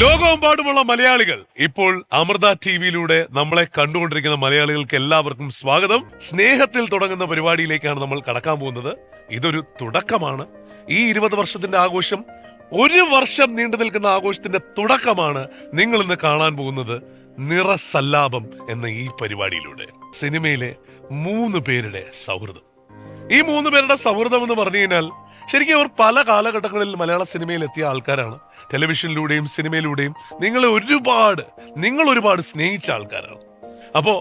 ലോകമെമ്പാടുമുള്ള മലയാളികൾ ഇപ്പോൾ അമൃത ടിവിയിലൂടെ നമ്മളെ കണ്ടുകൊണ്ടിരിക്കുന്ന മലയാളികൾക്ക് എല്ലാവർക്കും സ്വാഗതം. സ്നേഹത്തിൽ തുടങ്ങുന്ന പരിപാടിയിലേക്കാണ് നമ്മൾ കടക്കാൻ പോകുന്നത്. ഇതൊരു തുടക്കമാണ്. ഈ 20 വർഷത്തിന്റെ ആഘോഷം, 1 വർഷം നീണ്ടു നിൽക്കുന്ന ആഘോഷത്തിന്റെ തുടക്കമാണ് നിങ്ങൾ ഇന്ന് കാണാൻ പോകുന്നത്. നിറസല്ലാപം എന്ന ഈ പരിപാടിയിലൂടെ സിനിമയിലെ 3 പേരുടെ സൗഹൃദം. ഈ 3 പേരുടെ സൗഹൃദം എന്ന് പറഞ്ഞു കഴിഞ്ഞാൽ ശരിക്കും അവർ പല കാലഘട്ടങ്ങളിൽ മലയാള സിനിമയിൽ എത്തിയ ആൾക്കാരാണ്. ടെലിവിഷനിലൂടെയും സിനിമയിലൂടെയും നിങ്ങൾ ഒരുപാട് സ്നേഹിച്ച ആൾക്കാരാണ്. അപ്പോ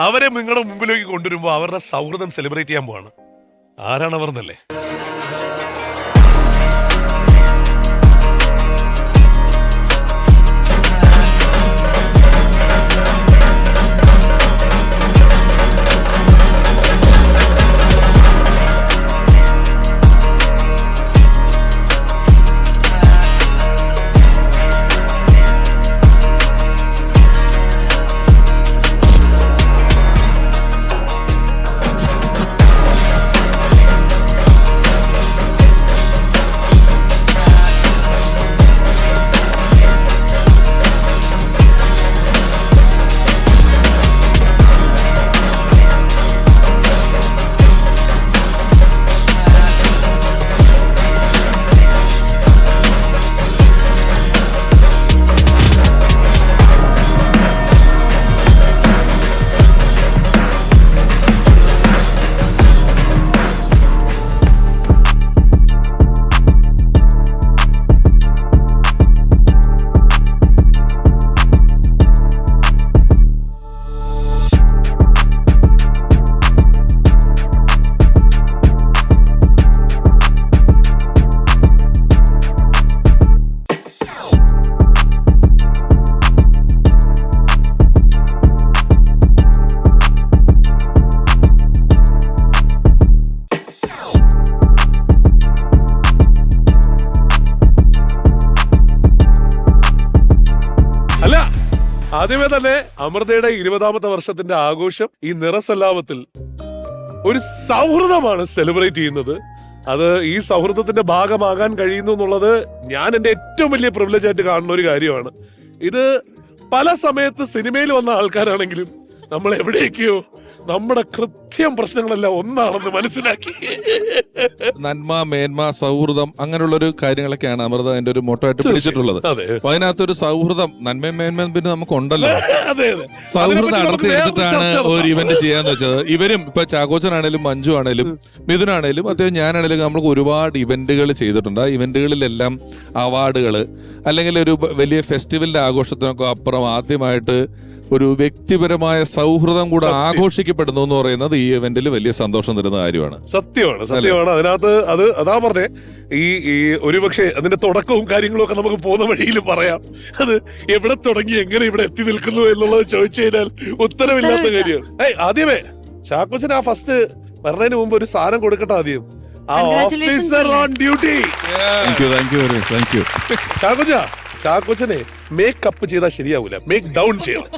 അവരെ നിങ്ങളുടെ മുമ്പിലേക്ക് കൊണ്ടുവരുമ്പോൾ അവരുടെ സൗഹൃദം സെലിബ്രേറ്റ് ചെയ്യാൻ പോവാണ്. ആരാണവർ എന്നല്ലേ? ആദ്യമേ തന്നെ അമൃതയുടെ 20ാമത്തെ വർഷത്തിന്റെ ആഘോഷം ഈ നിറസല്ലാപത്തിൽ ഒരു സൗഹൃദമാണ് സെലിബ്രേറ്റ് ചെയ്യുന്നത്. അത് ഈ സൗഹൃദത്തിന്റെ ഭാഗമാകാൻ കഴിയുന്നു എന്നുള്ളത് ഞാൻ എന്റെ ഏറ്റവും വലിയ പ്രിവിലേജ് ആയിട്ട് കാണുന്ന ഒരു കാര്യമാണ്. ഇത് പല സമയത്ത് സിനിമയിൽ വന്ന ആൾക്കാരാണെങ്കിലും നമ്മൾ എവിടേക്കോ നമ്മുടെ കൃത്യം പ്രശ്നങ്ങളെല്ലാം ഒന്നാണെന്ന് മനസ്സിലാക്കി. നന്മ, മേന്മ, സൗഹൃദം അങ്ങനെയുള്ളൊരു കാര്യങ്ങളൊക്കെയാണ് അമൃത അതിന്റെ ഒരു മോട്ടോ ആയിട്ട് പിടിച്ചിട്ടുള്ളത്. അപ്പൊ അതിനകത്തൊരു സൗഹൃദം, നന്മയും മേന്മയും പിന്നെ നമുക്ക് ഉണ്ടല്ലോ. സൗഹൃദം അടർത്തി എടുത്തിട്ടാണ് ഒരു ഇവന്റ് ചെയ്യാന്ന് വെച്ചത്. ഇവരും ഇപ്പൊ ചാക്കോച്ചനാണേലും മഞ്ജു ആണേലും മിഥുനാണേലും അത്യാവശ്യം ഞാനാണേലും നമ്മൾക്ക് ഒരുപാട് ഇവന്റുകൾ ചെയ്തിട്ടുണ്ട്. ആ ഇവന്റുകളിലെല്ലാം അവാർഡുകള് അല്ലെങ്കിൽ ഒരു വലിയ ഫെസ്റ്റിവലിന്റെ ആഘോഷത്തിനൊക്കെ അപ്പുറം ആദ്യമായിട്ട് ഒരു വ്യക്തിപരമായ സൗഹൃദം കൂടെ ആഘോഷിക്കപ്പെടുന്നു എന്ന് പറയുന്നത് ഈ ഇവന്റിൽ വലിയ സന്തോഷം തരുന്ന കാര്യമാണ്. സത്യമാണ്. അതിനകത്ത് അതാ പറഞ്ഞേ, ഈ ഒരുപക്ഷെ അതിന്റെ തുടക്കവും കാര്യങ്ങളും ഒക്കെ നമുക്ക് പോകുന്ന വഴിയിൽ പറയാം. അത് എവിടെ തുടങ്ങി എങ്ങനെ ഇവിടെ എത്തി നിൽക്കുന്നു എന്നുള്ളത് ചോദിച്ചു കഴിഞ്ഞാൽ ഉത്തരവില്ലാത്ത കാര്യമാണ്. ആദ്യമേ ചാക്കോച്ചൻ ആ ഫസ്റ്റ് പറഞ്ഞതിന് മുമ്പ് ഒരു സാധനം കൊടുക്കട്ടെ. ആദ്യം ആ ഓഫീസർ ഓൺ ഡ്യൂട്ടി. ചാക്കോച്ചനെ മേക്കപ്പ് ചെയ്താൽ ശരിയാവൂല, മേക്ക് ഡൗൺ ചെയ്യണം.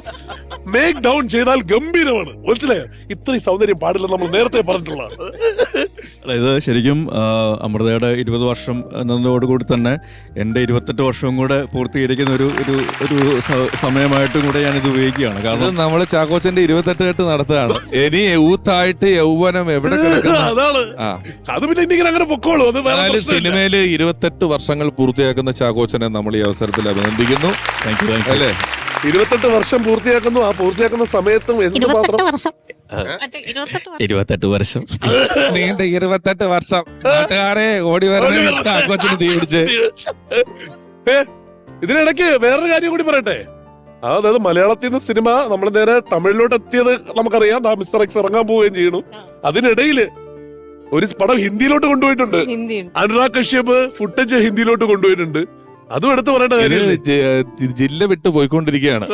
മേക്ക് ഡൗൺ ചെയ്താൽ ഗംഭീരമാണ്. മനസ്സിലായോ? ഇത്രയും സൗന്ദര്യം പാടില്ല, നമ്മൾ നേരത്തെ പറഞ്ഞിട്ടുള്ള. ഇത് ശരിക്കും അമൃതയുടെ 20 വർഷം എന്നതോടുകൂടി തന്നെ എൻ്റെ 28 വർഷവും കൂടെ പൂർത്തീകരിക്കുന്ന ഒരു സമയമായിട്ടും കൂടെ ഞാൻ ഇത് ഉപയോഗിക്കുകയാണ്. കാരണം നമ്മള് ചാക്കോച്ചന്റെ 28 കെട്ട് നടത്തുകയാണ്. ഇനി യൂത്തായിട്ട് യൗവനം എവിടെ അതാണ്. അത് പിന്നെ ഇങ്ങനെ അങ്ങനെ പൊക്കോളൂ. സിനിമയില് 28 വർഷങ്ങൾ പൂർത്തിയാക്കുന്ന ചാക്കോച്ചനെ നമ്മൾ ഈ അവസരത്തിൽ അഭിനന്ദിക്കുന്നു. അല്ലേ? 28 വർഷം പൂർത്തിയാക്കുന്നു. ആ പൂർത്തിയാക്കുന്ന സമയത്തും എന്ത് മാത്രം 28 വർഷം നീണ്ട 28 വർഷം നാട്ടുകാരെ ഓടി വരുന്ന ചാക്കോച്ചന് തീ പിടിച്ച്. ഇതിനിടയ്ക്ക് വേറൊരു കാര്യം കൂടി പറയട്ടെ. അതായത് മലയാളത്തിൽ നിന്ന് സിനിമ നമ്മൾ നേരെ തമിഴിലോട്ട് എത്തിയത് നമുക്കറിയാം. മിസ്റ്റർ എക്സ് ഇറങ്ങാൻ പോവുകയും ചെയ്യണു. അതിനിടയില് ഒരു പടം ഹിന്ദിയിലോട്ട് കൊണ്ടുപോയിട്ടുണ്ട്. അനുരാഗ് കശ്യപ് ഫുട്ടേജ് ഹിന്ദിയിലോട്ട് കൊണ്ടുപോയിട്ടുണ്ട്. അതും എടുത്ത് പറയേണ്ട കാര്യം, ജില്ല വിട്ട് പോയിക്കൊണ്ടിരിക്കുകയാണ്.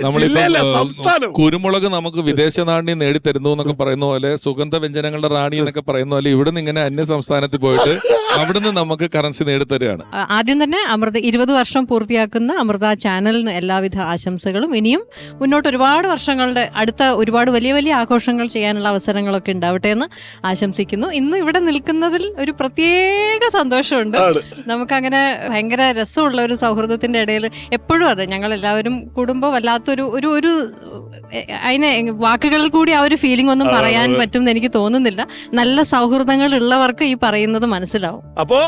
ജില്ലയല്ല, നമ്മളിപ്പോ സംസ്ഥാനം. കുരുമുളക് നമുക്ക് വിദേശ നാണ്യം നേടിത്തരുന്നു എന്നൊക്കെ പറയുന്ന പോലെ, സുഗന്ധ വ്യഞ്ജനങ്ങളുടെ റാണി എന്നൊക്കെ പറയുന്ന പോലെ ഇവിടുന്ന് ഇങ്ങനെ അന്യ സംസ്ഥാനത്തിൽ പോയിട്ട് അവിടുന്ന് നമുക്ക് കറൻസി നേടിത്തരികയാണ്. ആദ്യം തന്നെ അമൃത 20 വർഷം പൂർത്തിയാക്കുന്ന അമൃത ചാനലിന് എല്ലാവിധ ആശംസകളും. ഇനിയും മുന്നോട്ട് ഒരുപാട് വർഷങ്ങളുടെ അടുത്ത ഒരുപാട് വലിയ വലിയ ആഘോഷങ്ങൾ ചെയ്യാനുള്ള അവസരങ്ങളൊക്കെ ഉണ്ടാവട്ടെ എന്ന് ആശംസിക്കുന്നു. ഇന്ന് ഇവിടെ നിൽക്കുന്നതിൽ ഒരു പ്രത്യേക സന്തോഷമുണ്ട്. നമുക്കങ്ങനെ ഭയങ്കര രസമുള്ള ഒരു സൗഹൃദത്തിന്റെ ഇടയിൽ എപ്പോഴും അതെ, ഞങ്ങൾ എല്ലാവരും കൂടുമ്പോൾ വല്ലാത്തൊരു ഒരു ഒരു അതിനെ വാക്കുകളിൽ കൂടി ആ ഒരു ഫീലിംഗ് ഒന്നും പറയാൻ പറ്റുമെന്ന് എനിക്ക് തോന്നുന്നില്ല. നല്ല സൗഹൃദങ്ങൾ ഉള്ളവർക്ക് ഈ പറയുന്നത് മനസ്സിലാവും. അപ്പോ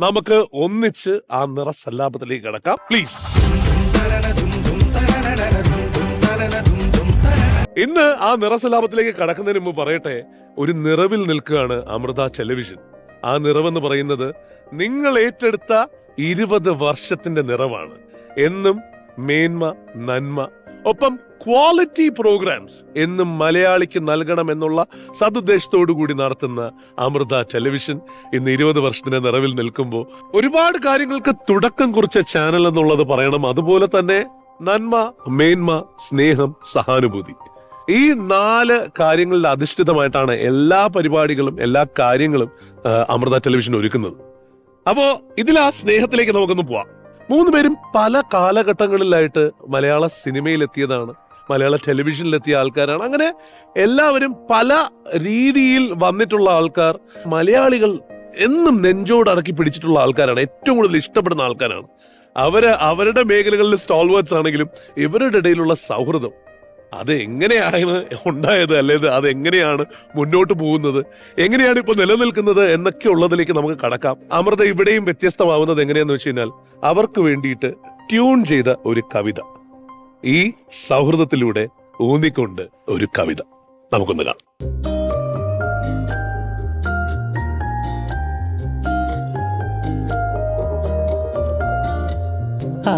നമുക്ക് ഒന്നിച്ച് ആ നിറസല്ലാപത്തിലേക്ക് കിടക്കാം, പ്ലീസ്. ഇന്ന് ആ നിറസല്ലാപത്തിലേക്ക് കടക്കുന്നതിന് മുമ്പ് പറയട്ടെ, ഒരു നിറവിൽ നിൽക്കുകയാണ് അമൃത ടെലിവിഷൻ. ആ നിറവെന്ന് പറയുന്നത് നിങ്ങൾ ഏറ്റെടുത്ത 20 വർഷത്തിന്റെ നിറവാണ്. എന്നും മേന്മ, നന്മ, ഒപ്പം ക്വാളിറ്റി പ്രോഗ്രാംസ് എന്നും മലയാളിക്ക് നൽകണം എന്നുള്ള സതുദ്ദേശത്തോടു കൂടി നടത്തുന്ന അമൃത ടെലിവിഷൻ ഇന്ന് 20 വർഷത്തിന്റെ നിറവിൽ നിൽക്കുമ്പോൾ ഒരുപാട് കാര്യങ്ങൾക്ക് തുടക്കം കുറിച്ച ചാനൽ എന്നുള്ളത് പറയണം. അതുപോലെ തന്നെ നന്മ, മേന്മ, സ്നേഹം, സഹാനുഭൂതി, ഈ 4 കാര്യങ്ങളിൽ അധിഷ്ഠിതമായിട്ടാണ് എല്ലാ പരിപാടികളും എല്ലാ കാര്യങ്ങളും അമൃത ടെലിവിഷൻ ഒരുക്കുന്നത്. അപ്പോ ഇതിൽ ആ സ്നേഹത്തിലേക്ക് നമുക്കൊന്ന് പോവാം. 3 പേരും പല കാലഘട്ടങ്ങളിലായിട്ട് മലയാള സിനിമയിലെത്തിയതാണ്, മലയാള ടെലിവിഷനിലെത്തിയ ആൾക്കാരാണ്. അങ്ങനെ എല്ലാവരും പല രീതിയിൽ വന്നിട്ടുള്ള ആൾക്കാർ. മലയാളികൾ എന്നും നെഞ്ചോടടക്കി പിടിച്ചിട്ടുള്ള ആൾക്കാരാണ്, ഏറ്റവും കൂടുതൽ ഇഷ്ടപ്പെടുന്ന ആൾക്കാരാണ്. അവരുടെ മേഖലകളിൽ സ്റ്റോൾവേർഡ്സ് ആണെങ്കിലും ഇവരുടെ ഇടയിലുള്ള സൗഹൃദം അത് എങ്ങനെയാണ് ഉണ്ടായത്, അല്ലെങ്കിൽ അത് എങ്ങനെയാണ് മുന്നോട്ട് പോകുന്നത്, എങ്ങനെയാണ് ഇപ്പൊ നിലനിൽക്കുന്നത് എന്നൊക്കെ ഉള്ളതിലേക്ക് നമുക്ക് കടക്കാം. അമൃത ഇവിടെയും വ്യത്യസ്തമാവുന്നത് എങ്ങനെയാന്ന് വെച്ച് കഴിഞ്ഞാൽ അവർക്ക് വേണ്ടിയിട്ട് ട്യൂൺ ചെയ്ത ഒരു കവിത, ഈ സൗഹൃദത്തിലൂടെ ഊന്നിക്കൊണ്ട് ഒരു കവിത നമുക്കൊന്ന് കാണാം.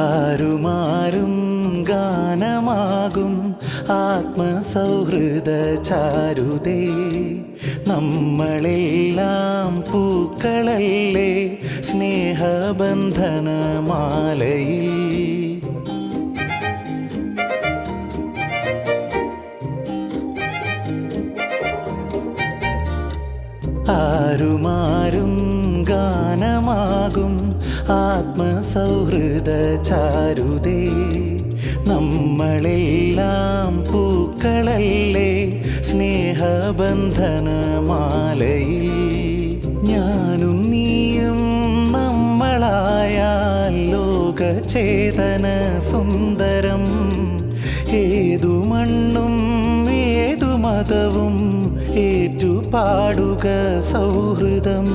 ആരുമാരും ഗാനമാകും ആത്മസൗഹൃദ ചാരുതേ, നമ്മളെല്ലാം പൂക്കളല്ലേ സ്നേഹബന്ധനമാലയിൽ. ആരുമാരും ഗാനമാകും ആത്മസൗഹൃദ ചാരുതേ, നമ്മളെല്ലാം പൂക്കളല്ലേ സ്നേഹബന്ധനമാലയിൽ. ഞാനും നീയും നമ്മളായാൽ ലോകചേതന സുന്ദരം. ഏതു മണ്ണും ഏതു മതവും ഏറ്റുപാടുക സൗഹൃദം.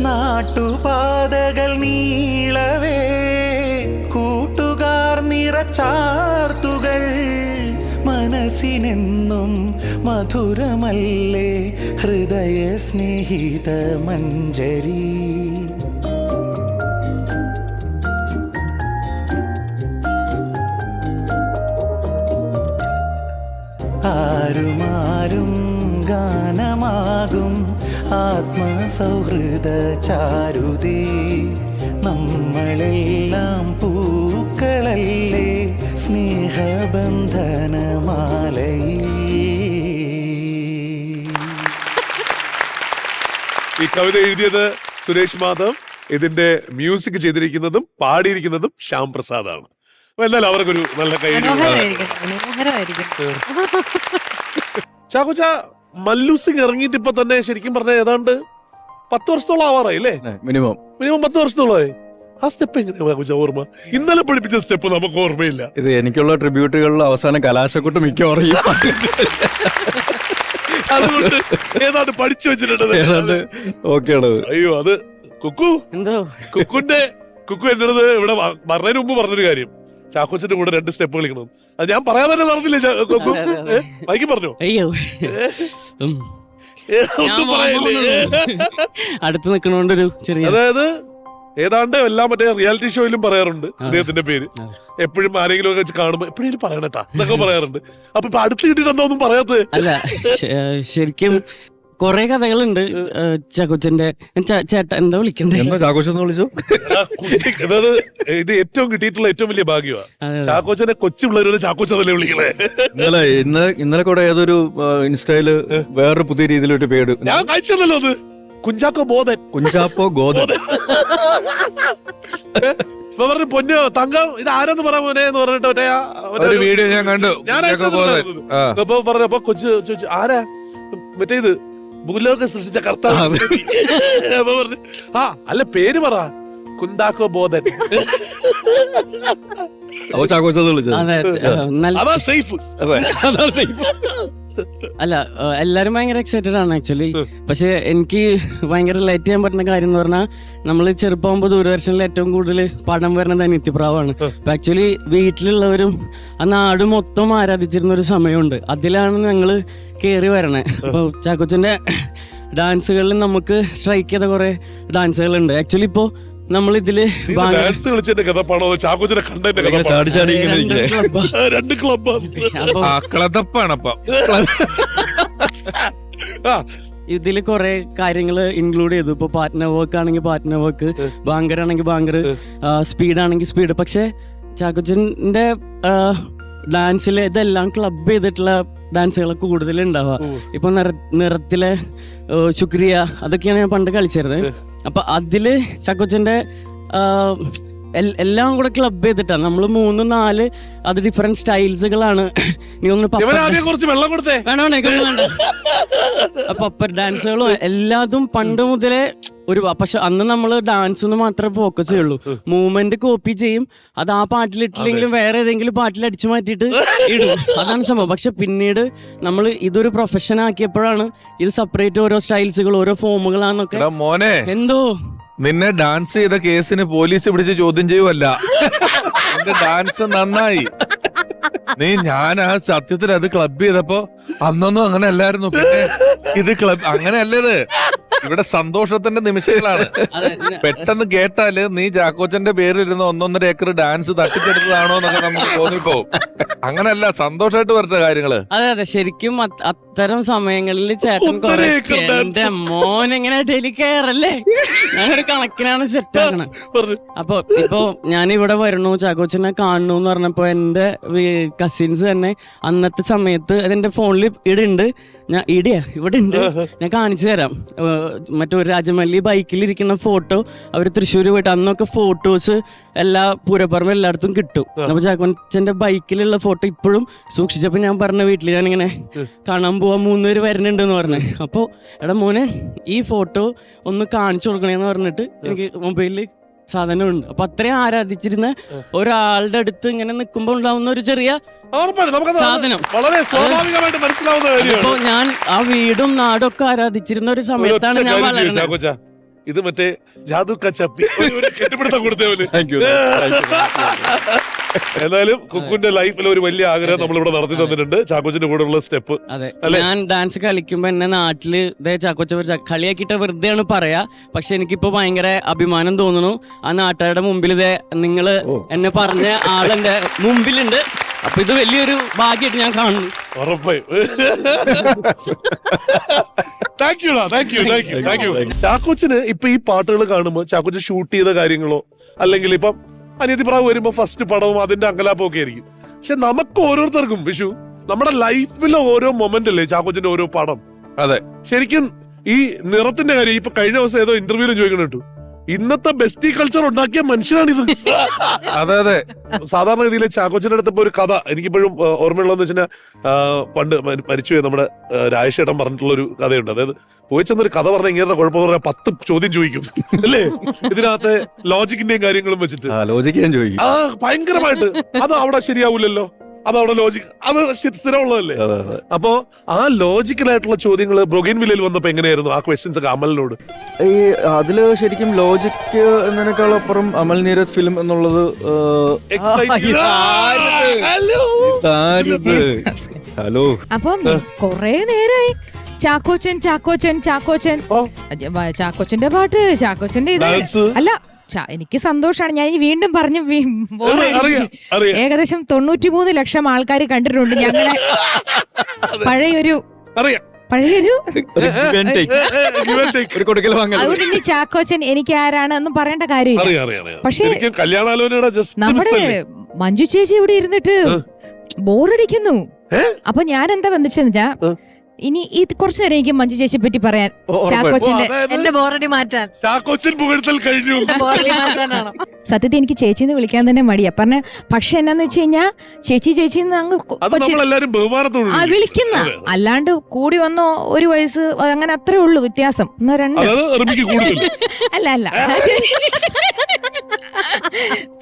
നാട്ടുപാതകൾ നീളവേ കൂട്ടുകാർ നിറച്ചാർത്തുകൾ. മനസ്സിനെന്നും മധുരമല്ലേ ഹൃദയ സ്നേഹിത മഞ്ജരി. ആരുമാരും ഗാനമാകും ആത്മസൗഹൃദ ചാരുതേ, നമ്മളെല്ലാം പൂക്കളല്ലേ സ്നേഹബന്ധനമാലയിൽ. ഈ കവിത എഴുതിയത് സുരേഷ് മാധവ്, ഇതിന്റെ മ്യൂസിക് ചെയ്തിരിക്കുന്നതും പാടിയിരിക്കുന്നതും ശ്യാം പ്രസാദ് ആണ്. എന്നാലും അവർക്കൊരു നല്ല കൈ. ചാക്കോച്ച, മല്ലു സിംഗ് ഇറങ്ങിയിട്ട് ഇപ്പൊ തന്നെ ശരിക്കും പറഞ്ഞ ഏതാണ്ട് 10 വർഷത്തോളം ആവാറായി അല്ലേ? മിനിമം 10 വർഷത്തോളമായി. ആ സ്റ്റെപ്പ് എങ്ങനെയാ ഓർമ്മ? ഇന്നലെ പഠിപ്പിച്ച സ്റ്റെപ്പ് നമുക്ക് ഓർമ്മയില്ല. ഇത് എനിക്കുള്ള ട്രിബ്യൂട്ടുകളിൽ അവസാനം കലാശക്കൊട്ട് മിക്കവാറും ഈ പാട്ട് അതുകൊണ്ട് ഏതാണ്ട് പഠിച്ചു വെച്ചിട്ടുണ്ട്. ഏതാണ്ട് ഓക്കെയാണത്. അയ്യോ, അത് കുക്കു എന്തോ കുക്കു എന്റെ അടുത്ത് ഇവിടെ പറഞ്ഞതിന് മുമ്പ് പറഞ്ഞൊരു കാര്യം, ചാക്കോച്ചന്റെ കൂടെ 2 സ്റ്റെപ്പ് കളിക്കണം. അത് ഞാൻ പറയാതെ തന്നെ നടന്നില്ലേ കുക്കു? വൈകി പറഞ്ഞോ? അയ്യോ ഒന്നും പറയല്ലേ? അടുത്ത് നിൽക്കണോണ്ടൊരു ചെറിയ, അതായത് ഏതാണ്ട് എല്ലാം മറ്റേ റിയാലിറ്റി ഷോയിലും പറയാറുണ്ട് അദ്ദേഹത്തിന്റെ പേര്. എപ്പോഴും ആരെങ്കിലും ഒക്കെ വെച്ച് കാണുമ്പോ എപ്പോഴും പറയണട്ടാ എന്നൊക്കെ പറയാറുണ്ട്. അപ്പൊ ഇപ്പൊ അടുത്ത് കിട്ടിയിട്ട് എന്താ ഒന്നും പറയാത്തത്? അല്ല ശരിക്കും കൊറേ കഥകളുണ്ട് ചാക്കോച്ചന്റെ ചേട്ടൻ എന്താ വിളിക്കണ്ടേ? എന്താ ചാക്കോച്ചൻ എന്ന് വിളിച്ചു? അതായത് ഇത് ഏറ്റവും കിട്ടിയിട്ടുള്ള ഏറ്റവും വലിയ ഭാഗ്യമാണ്. ചാക്കോച്ചനെ കൊച്ചു പിള്ളേരോട് ചാക്കോച്ച തന്നെ വിളിക്കണേ. ഇന്നലെ കൂടെ ഏതൊരു ഇൻസ്റ്റയില് വേറൊരു പുതിയ രീതിയിലൊരു പേര് ഞാൻ കഴിച്ചല്ലോ അത്. കുഞ്ചാക്കോ ബോധൻ, കുഞ്ചാപ്പോ ഗോദൻ. ഇപ്പൊ പറഞ്ഞു പൊന്നോ തങ്കം ഇത് ആരെന്ന് പറയാൻ മോനെ എന്ന് പറഞ്ഞിട്ട് ഒരു വീഡിയോ ഞാൻ കണ്ടു. ഞാൻ അപ്പൊ പറഞ്ഞു. അപ്പൊ കൊച്ചു ചോദിച്ചു ആരാ? മറ്റേ ഇത് ഭൂലോകം സൃഷ്ടിച്ച കർത്താവ്. അപ്പൊ പറഞ്ഞു അല്ല പേര് പറ, കുഞ്ചാക്കോ ബോധൻ. അപ്പൊ ചാക്കോച്ചൻ വിളിച്ചത്. അതെ, അതാ സേഫ്. അല്ല എല്ലാരും ഭയങ്കര എക്സൈറ്റഡ് ആണ് ആക്ച്വലി. പക്ഷെ എനിക്ക് ഭയങ്കര റിലേറ്റ് ചെയ്യാൻ പറ്റുന്ന കാര്യം എന്ന് പറഞ്ഞാൽ നമ്മൾ ചെറുപ്പമാകുമ്പോൾ ദൂരദർശനിൽ ഏറ്റവും കൂടുതൽ പടം വരുന്നത് അനിത്യപ്രാവാണ്. അപ്പൊ ആക്ച്വലി വീട്ടിലുള്ളവരും ആ നാട് മൊത്തം ആരാധിച്ചിരുന്ന ഒരു സമയമുണ്ട്. അതിലാണ് ഞങ്ങൾ കയറി വരണേ. അപ്പോൾ ചാക്കോച്ചന്റെ ഡാൻസുകളിൽ നമുക്ക് സ്ട്രൈക്ക് ചെയ്ത കുറെ ഡാൻസുകളുണ്ട്. ആക്ച്വലി ഇപ്പോ നമ്മൾ ഇതില് ഡാൻസ് കളിച്ചതിന്റെ കഥ പാടോ ചാക്കോച്ചനെ കണ്ടതിന്റെ കഥ പാടോ? ചാടി ചാടി ഇങ്ങനെ ഇരിക്കുകയാണ്. രണ്ട് ക്ലബ്ബാണ്. ക്ലതപ്പാണപ്പം. ഇതില് കുറെ കാര്യങ്ങൾ ഇൻക്ലൂഡ് ചെയ്തു. ഇപ്പൊ പാർട്ട്നർ വർക്ക് ആണെങ്കിൽ പാർട്ട്നർ വർക്ക്, ബാങ്കർ ആണെങ്കിൽ ബാങ്കർ, സ്പീഡ് ആണെങ്കിൽ സ്പീഡ്. പക്ഷെ ചാക്കോച്ചന്റെ ഡാൻസിൽ ഇതെല്ലാം ക്ലബ് ചെയ്തിട്ടുള്ള ഡാൻസുകൾ കൂടുതൽ ഉണ്ടാവുക. ഇപ്പൊ നിറത്തിലെ ശുക്രിയ അതൊക്കെയാണ് ഞാൻ പണ്ട് കളിച്ചിരുന്നത്. അപ്പൊ അതില് ചാക്കോച്ചന്റെ എല്ലാം കൂടെ ക്ലബ് ചെയ്തിട്ടാണ് നമ്മൾ 3-4 അത് ഡിഫറെന്റ് സ്റ്റൈൽസുകളാണ്. നീ ഒന്ന് വേണ്ട പപ്പർ ഡാൻസുകളും എല്ലാതും പണ്ട് മുതലേ ഒരു. പക്ഷെ അന്ന് നമ്മൾ ഡാൻസ് മാത്രമേ ഫോക്കസ് ചെയ്യുള്ളൂ. മൂവ്മെന്റ് കോപ്പി ചെയ്യും, അത് ആ പാട്ടിലിട്ടില്ലെങ്കിലും വേറെ ഏതെങ്കിലും പാട്ടിൽ അടിച്ചു മാറ്റിയിട്ട് ഇടും. അതാണ് സംഭവം. പക്ഷെ പിന്നീട് നമ്മൾ ഇതൊരു പ്രൊഫഷൻ ആക്കിയപ്പോഴാണ് ഇത് സെപ്പറേറ്റ് ഓരോ സ്റ്റൈൽസുകൾ ഓരോ ഫോമുകളാന്നൊക്കെ. മോനെ എന്തോ നിന്നെ ഡാൻസ് ചെയ്ത കേസിന് പോലീസ് പിടിച്ച് ചോദ്യം ചെയ്യുമല്ല. നിന്റെ ഡാൻസ് നന്നായി. ഞാൻ ആ സത്യത്തിൽ അത് ക്ലബ് ചെയ്തപ്പോ അന്നൊന്നും അങ്ങനെ അല്ലായിരുന്നു. പിന്നെ ഇത് ക്ലബ് അങ്ങനെയല്ലേത്. ഇവിടെ സന്തോഷത്തിന്റെ നിമിഷങ്ങളാണ്. പെട്ടെന്ന് കേട്ടാല് നീ ചാക്കോച്ചന്റെ പേരിലിരുന്ന് 1.5 ഏക്കർ ഡാൻസ് തട്ടിച്ചെടുത്തതാണോ എന്നൊക്കെ നമുക്ക് തോന്നിപ്പോ. അങ്ങനല്ല, സന്തോഷമായിട്ട് വരുന്ന കാര്യങ്ങള്. അതെ അതെ, ശരിക്കും അത്തരം സമയങ്ങളിൽ ചേട്ടൻ കുറെ എന്റെ മോൻ എങ്ങനെ ഡെയിലി കയറല്ലേ, ഞാനൊരു കണക്കിനാണ് സെറ്റ് ആക്കണത്. അപ്പൊ ഇപ്പൊ ഞാൻ ഇവിടെ വരണു ചാക്കോച്ചനെ കാണണു എന്ന് പറഞ്ഞപ്പോ എന്റെ കസിൻസ് തന്നെ അന്നത്തെ സമയത്ത് അതെന്റെ ഫോണിൽ ഇടുണ്ട്. ഞാൻ ഇവിടെ ഉണ്ട്, ഞാൻ കാണിച്ചു തരാം. മറ്റൊരു രാജമല്ലി ബൈക്കിലിരിക്കുന്ന ഫോട്ടോ അവർ തൃശ്ശൂർ പോയിട്ട് അന്നൊക്കെ ഫോട്ടോസ് എല്ലാ പൂരപ്പറമ്പ് എല്ലായിടത്തും കിട്ടും. അപ്പൊ ചാക്കോച്ചന്റെ ബൈക്കിലുള്ള ഫോട്ടോ ഇപ്പോഴും സൂക്ഷിച്ചപ്പോ ഞാൻ പറഞ്ഞ വീട്ടിൽ ഞാനിങ്ങനെ കാണാൻ പോവാൻ 3 പേര് വരുന്നുണ്ടെന്ന് പറഞ്ഞു. അപ്പൊ എടാ മോനെ ഈ ഫോട്ടോ ഒന്ന് കാണിച്ചു കൊടുക്കണേന്ന് പറഞ്ഞിട്ട് എനിക്ക് മൊബൈലിൽ സാധനമുണ്ട്. അപ്പൊ അത്രയും ആരാധിച്ചിരുന്ന ഒരാളുടെ അടുത്ത് ഇങ്ങനെ നിൽക്കുമ്പോൾ ഉണ്ടാവുന്ന ഒരു ചെറിയ സാധനം വളരെ സ്വാഭാവികമായിട്ട് മനസ്സിലാവുന്ന കാര്യമാണ്. അപ്പൊ ഞാൻ ആ വീടും നാടും ഒക്കെ ആരാധിച്ചിരുന്ന ഒരു സമയത്താണ് ഞാൻ വളരുന്നത്. ഇത് മറ്റേ ജാദു കച്ചപ്പി കെട്ടിപ്പിടുത്തം കൊടുത്തേ. എന്നാലും കുക്കുന്റെ ലൈഫിൽ ഒരു വലിയ ആഗ്രഹം നമ്മളിവിടെ നടത്തി തന്നിട്ടുണ്ട്. ചാക്കോച്ചിന്റെ കൂടെ ഉള്ള സ്റ്റെപ്പ്. അതെ, ഞാൻ ഡാൻസ് കളിക്കുമ്പോ എന്നെ നാട്ടില് ചാക്കോച്ച കളിയാക്കിയിട്ട് വെറുതെയാണ് പറയാ. പക്ഷെ എനിക്കിപ്പോ ഭയങ്കര അഭിമാനം തോന്നുന്നു. ആ നാട്ടുകാരുടെ മുമ്പിൽ നിങ്ങള് എന്നെ പറഞ്ഞ ആളെന്റെ മുമ്പിലുണ്ട്. അപ്പൊ ഇത് വലിയൊരു ഭാഗ്യമായിട്ട് ഞാൻ കാണുന്നു. ഉറപ്പായും. ചാക്കോച്ചിന് ഇപ്പൊ ഈ പാട്ടുകൾ കാണുമ്പോ ചാക്കോച്ചൻ ഷൂട്ട് ചെയ്ത കാര്യങ്ങളോ അല്ലെങ്കിൽ ഇപ്പം അനിയത്തിപ്രാവ് വരുമ്പോ ഫസ്റ്റ് പടവും അതിന്റെ അങ്കലാപ്പും ഒക്കെ ആയിരിക്കും. പക്ഷെ നമുക്ക് ഓരോരുത്തർക്കും വിഷു നമ്മുടെ ലൈഫിലെ ഓരോ മൊമെന്റ് അല്ലേ ചാക്കോച്ചന്റെ ഓരോ പടം. അതെ, ശരിക്കും ഈ നിറത്തിന്റെ കാര്യം ഇപ്പൊ കഴിഞ്ഞ ദിവസം ഏതോ ഇന്റർവ്യൂല് ചോദിക്കണം കേട്ടു. ഇന്നത്തെ ബെസ്റ്റി കൾച്ചർ ഉണ്ടാക്കിയ മനുഷ്യനാണിത്. അതെ അതെ. സാധാരണഗതിയിൽ ചാക്കോച്ചന്റെ അടുത്തപ്പോ ഒരു കഥ എനിക്കിപ്പോഴും ഓർമ്മയുള്ളതെന്ന് വെച്ചാൽ പണ്ട് മരിച്ചുപോയി നമ്മുടെ രാജേഷേട്ടൻ പറഞ്ഞിട്ടുള്ള ഒരു കഥയുണ്ട്. അതായത് പോയി ചെന്നൊരു കഥ പറഞ്ഞ ഇങ്ങനെ കുഴപ്പം പറഞ്ഞാൽ 10 ചോദ്യം ചോദിക്കും അല്ലേ ഇതിനകത്തെ ലോജിക്കിന്റെയും കാര്യങ്ങളും വെച്ചിട്ട്. ലോജിക്ക് ഞാൻ ചോദിക്കും. ഭയങ്കരമായിട്ട് അത് അവിടെ ശരിയാവൂലല്ലോ. അതവിടെ ലോജിക് അത് സ്ഥിരമുള്ളതല്ലേ. അപ്പോ ആ ലോജിക്കലായിട്ടുള്ള ചോദ്യങ്ങള് ബ്രൊഗൈൻ വില്ലയിൽ വന്നപ്പോ എങ്ങനെയായിരുന്നു ആ ക്വസ്റ്റ്യൻസ് ഒക്കെ അമലിനോട്? ഈ അതില് ശരിക്കും ലോജിക്ക് എന്നതിനേക്കാളപ്പുറം അമൽ നീരജ് ഫിലിം എന്നുള്ളത് ഹലോ. അപ്പം കൊറേ നേരായി ചാക്കോച്ചന്റെ പാട്ട്, ചാക്കോച്ചന്റെ ഇത് അല്ല. എനിക്ക് സന്തോഷാണ്. ഞാൻ ഇനി വീണ്ടും പറഞ്ഞു, ഏകദേശം 93 ലക്ഷം ആൾക്കാർ കണ്ടിട്ടുണ്ട് ഞങ്ങളുടെ പഴയൊരു പഴയൊരു ഒരു കൊടുക്കൽ വാങ്ങൽ. അതുകൊണ്ട് ഇനി ചാക്കോച്ചൻ എനിക്ക് ആരാണ് എന്നും പറയേണ്ട കാര്യമില്ല. അറിയാം. പക്ഷേ ശരിക്കും കല്യാണാലോചനയുടെ just നമ്മുടെ miss അല്ലേ? മഞ്ജു ചേച്ചി ഇവിടെ ഇരുന്നിട്ട് ബോറടിക്കുന്നു. അപ്പൊ ഞാൻ എന്താ വന്നിച്ചെന്ന് വെച്ചാ ഇനി ഈ കുറച്ചു നേരം എനിക്ക് മഞ്ജു ചേച്ചിയെ പറ്റി പറയാൻ. ചാക്കോച്ചന്റെ അതായത് എന്റെ ബോറടി മാറ്റാൻ, ചാക്കോച്ചൻ പുകഴ്ത്തൽ കഴിഞ്ഞു. ബോറടി മാറ്റാനാണോ? സത്യത്തിൽ എനിക്ക് ചേച്ചിന്ന് വിളിക്കാൻ തന്നെ മടിയാ പറഞ്ഞ. പക്ഷെ എന്നാന്ന് വെച്ച് കഴിഞ്ഞാ ചേച്ചി അങ്ങ് അത് നമ്മളെല്ലാരും ബഹുമാനത്തോട് വിളിക്കുന്ന, അല്ലാണ്ട് കൂടി വന്നോ ഒരു വയസ്സ് അങ്ങനെ അത്രേ ഉള്ളൂ വ്യത്യാസം. ഒന്നോ രണ്ടോ അല്ല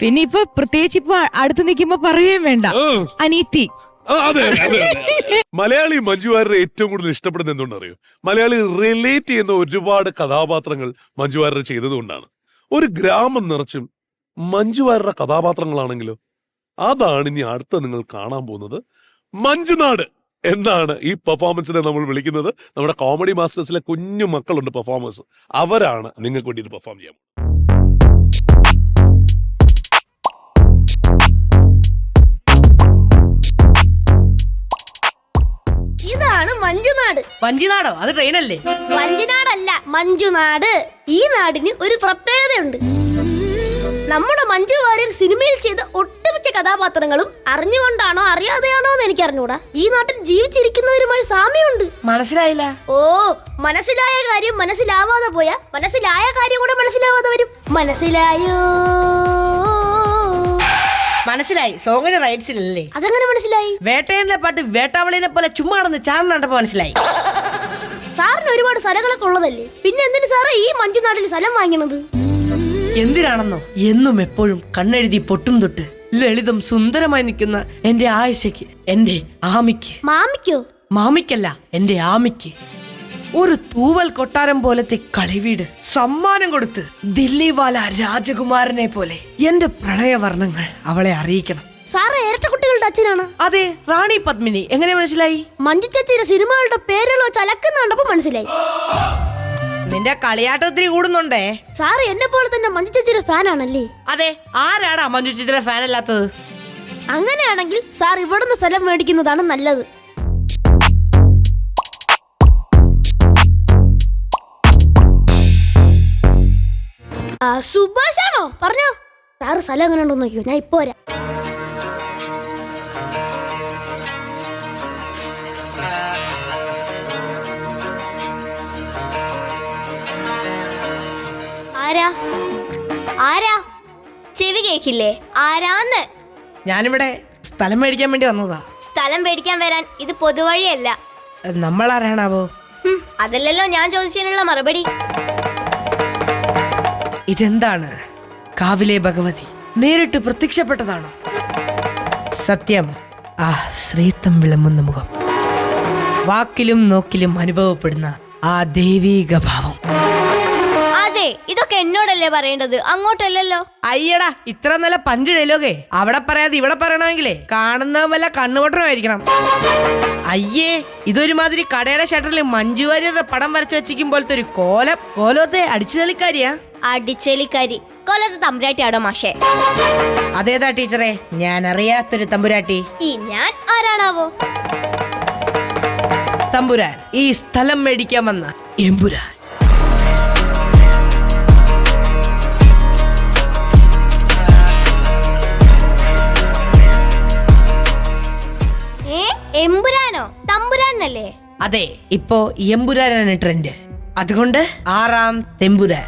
പിന്നെ ഇപ്പൊ പ്രത്യേകിച്ച് ഇപ്പൊ അടുത്ത് നിൽക്കുമ്പോ പറയുകയും വേണ്ട, അനീത്തി. മലയാളി മഞ്ജു വാര്യരെ ഏറ്റവും കൂടുതൽ ഇഷ്ടപ്പെടുന്ന എന്തുകൊണ്ടറിയോ? മലയാളി റിലേറ്റ് ചെയ്യുന്ന ഒരുപാട് കഥാപാത്രങ്ങൾ മഞ്ജു വാര്യർ ചെയ്തതുകൊണ്ടാണ്. ഒരു ഗ്രാമം നിറച്ചും മഞ്ജു വാര്യരുടെ കഥാപാത്രങ്ങളാണെങ്കിലോ, അതാണ് ഇനി അടുത്ത നിങ്ങൾ കാണാൻ പോകുന്നത്. മഞ്ജുനാട് എന്നാണ് ഈ പെർഫോമൻസിനെ നമ്മൾ വിളിക്കുന്നത്. നമ്മുടെ കോമഡി മാസ്റ്റേഴ്സിലെ കുഞ്ഞു മക്കളുണ്ട് പെർഫോമേഴ്സ്, അവരാണ് നിങ്ങൾക്ക് വേണ്ടി ഇത് പെർഫോം ചെയ്യാൻ. ഇതാണ് മഞ്ജുനാട്. വഞ്ചിനാടോ? അത് ട്രെയിനല്ലേ? വഞ്ചിനാടല്ല, മഞ്ജുനാട്. ഈ നാടിന് ഒരു പ്രത്യേകതയുണ്ട്. നമ്മുടെ മഞ്ജു വാര്യർ സിനിമയിൽ ചെയ്ത ഒട്ടുമിക്ക കഥാപാത്രങ്ങളും അറിഞ്ഞുകൊണ്ടാണോ അറിയാതെയാണോ എന്ന് എനിക്ക് അറിഞ്ഞൂടാ. ഈ നാട്ടിൽ ജീവിച്ചിരിക്കുന്നവരുമായി സാമ്യമുണ്ട്. മനസ്സിലായില്ല. ഓ, മനസ്സിലായ കാര്യം മനസ്സിലാവാതെ പോയാ മനസ്സിലായ കാര്യം കൂടെ മനസ്സിലാവാതെ വരും. മനസ്സിലായോ? മനസ്സിലായി. സോങ്ങിന് റൈറ്റ്സ് ഇല്ലല്ലേ? അതെങ്ങനെ മനസ്സിലായി? വേട്ടയന്റെ പാട്ട് വേട്ടാവളിനെ പോലെ ചുമ്മാ നടന്ന് ചാടണ്ടപ്പോ മനസ്സിലായി. സാറിന് ഒരുപാട് സ്ഥലങ്ങളൊക്കെ ഉള്ളതല്ലേ, പിന്നെ എന്തിനു സാറേ ഈ മഞ്ജുനാട്ടിൽ സ്ഥലം വാങ്ങണത്? എന്തിനാണെന്നോ, എന്നും എപ്പോഴും കണ്ണെഴുതി പൊട്ടും തൊട്ട് ലളിതം സുന്ദരമായി നിൽക്കുന്ന എന്റെ ആയിഷയ്ക്ക്, എന്റെ ആമിക്ക്. മാമിക്കോ? മാമിക്കല്ല, എന്റെ ആമിക്ക് ഒരു തൂവൽ കൊട്ടാരം പോലത്തെ കളിവീട് സമ്മാനം കൊടുത്ത് ദില്ലിവാല രാജകുമാരനെ പോലെ എന്റെ പ്രണയവർണ്ണങ്ങൾ അവളെ അറിയിക്കണം. സാറ് ഇരട്ട കുട്ടികളുടെ അച്ഛനാണ്? അതെ, റാണി പത്മിനി. എങ്ങനെ മനസ്സിലായി? മഞ്ജു ചേച്ചിയുടെ സിനിമകളുടെ പേരുകൾ വെച്ച് അലക്കുന്നുണ്ടപ്പോ മനസ്സിലായി. നിന്റെ കളിയാട്ടം ഒത്തിരി കൂടുന്നുണ്ടേ. സാറ് എന്നെ പോലെ തന്നെ മഞ്ജു ചേച്ചിയുടെ ഫാനാണല്ലേ? അതെ, ആരാടാ മഞ്ജു ചിത്ര ഫാൻ അല്ലാത്തത്? അങ്ങനെയാണെങ്കിൽ സാർ ഇവിടുന്ന് സ്ഥലം മേടിക്കുന്നതാണ് നല്ലത്. സുഭാഷ് ആണോ? പറഞ്ഞോ. സാറ് സ്ഥലം എങ്ങനെ ഉണ്ടോ നോക്കിയോ, ഞാൻ ഇപ്പൊ വരാം. ആരാ ആരാ? ചെവി കേക്കില്ലേ? ആരാന്ന്? ഞാനിവിടെ സ്ഥലം മേടിക്കാൻ വേണ്ടി വന്നതാ. സ്ഥലം മേടിക്കാൻ വരാൻ ഇത് പൊതുവഴിയല്ല. നമ്മളാരാണാവോ? അതല്ലല്ലോ ഞാൻ ചോദിച്ചതിനുള്ള മറുപടി. ഇതെന്താണ്? കാവിലെ ഭഗവതി നേരിട്ട് പ്രത്യക്ഷപ്പെട്ടതാണോ? സത്യം, ആ ശ്രീത്വം വിളമ്പുന്ന മുഖം, വാക്കിലും നോക്കിലും അനുഭവപ്പെടുന്ന ആ ദൈവീക ഭാവം. അതെ, ഇതൊക്കെ എന്നോടല്ലേ പറയേണ്ടത്, അങ്ങോട്ടല്ലല്ലോ. അയ്യടാ, ഇത്ര നല്ല പഞ്ച് ഡയലോഗേ അവിടെ പറയാതെ ഇവിടെ പറയണമെങ്കിലേ കാണുന്ന വല്ല കണ്ണുപൊട്ടണമായിരിക്കണം. അയ്യേ, ഇതൊരുമാതിരി കടയുടെ ഷട്ടറിൽ മഞ്ജു വാര്യരുടെ പടം വരച്ചു വെച്ചിരിക്കും പോലത്തെ ഒരു കോലത്തെ അടിച്ചുതളിക്കാരിയാ. അടിച്ചെലിക്കാരി കൊല്ലത്ത് തമ്പുരാട്ടിയാടോ മാഷേ? അതേതാ ടീച്ചറെ? ഞാൻ അറിയാത്തൊരു തമ്പുരാട്ടി. ഈ ഞാൻ ആരാണാവോ? തമ്പുരാൻ, ഈ സ്ഥലം മേടിക്കാൻ വന്ന എമ്പുരാൻ. എമ്പുരാനോ? തമ്പുരാനല്ലേ? അതെ, ഇപ്പോ എമ്പുരാനാണ് ട്രെൻഡ്. അതുകൊണ്ട് 6ാം തെമ്പുരാൻ.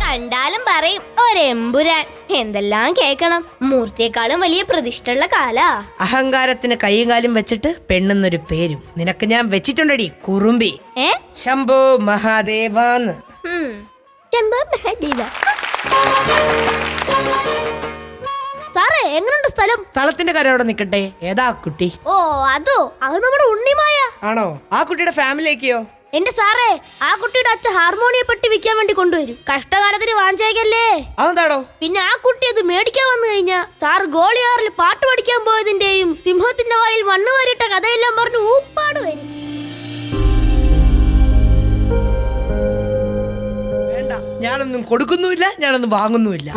കണ്ടാലും പറയും ഒരെമ്പുരാൻ. എന്തെല്ലാം കേക്കണം. മൂർത്തിയെക്കാളും വലിയ പ്രതിഷ്ഠയുള്ള കാലാ. അഹങ്കാരത്തിന് കൈയും കാലും വെച്ചിട്ട് പെണ്ണെന്നൊരു പേരും നിനക്ക് ഞാൻ വെച്ചിട്ടുണ്ടടി കുറുമ്പി. ശംഭോ മഹാദേവാന്ന്. സാറേ, എങ്ങനെയുണ്ട് സ്ഥലം? സ്ഥലത്തിന്റെ കാര്യം അവിടെ നിക്കട്ടെ. ഏതാ കുട്ടി? ഓ, അതോ? അത് നമ്മുടെ ഉണ്ണിമായ ആണോ? ആ കുട്ടിയുടെ ഫാമിലിയൊക്കെയോ? എന്റെ സാറേ, ആ കുട്ടിയുടെ അച്ഛൻ ഹാർമോണിയെ പെട്ടി വിൽക്കാൻ വേണ്ടി കൊണ്ടുവരും. കഷ്ടകാലത്തിന് വാങ്ങിച്ചേക്കല്ലേ. അതെന്താടോ? പിന്നെ ആ കുട്ടി അത് മേടിക്കാൻ വന്നു കഴിഞ്ഞാ സാർ ഗോളിയാറിൽ പാട്ട് പഠിക്കാൻ പോയതിന്റെയും സിംഹത്തിന്റെ വായിൽ മണ്ണ് വാരിട്ട കഥയെല്ലാം പറഞ്ഞു ഊപ്പാട് വരും. വേണ്ട, ഞാൻ ഞാനൊന്നും കൊടുക്കുന്നുമില്ല, ഞാനൊന്നും വാങ്ങുന്നുമില്ല.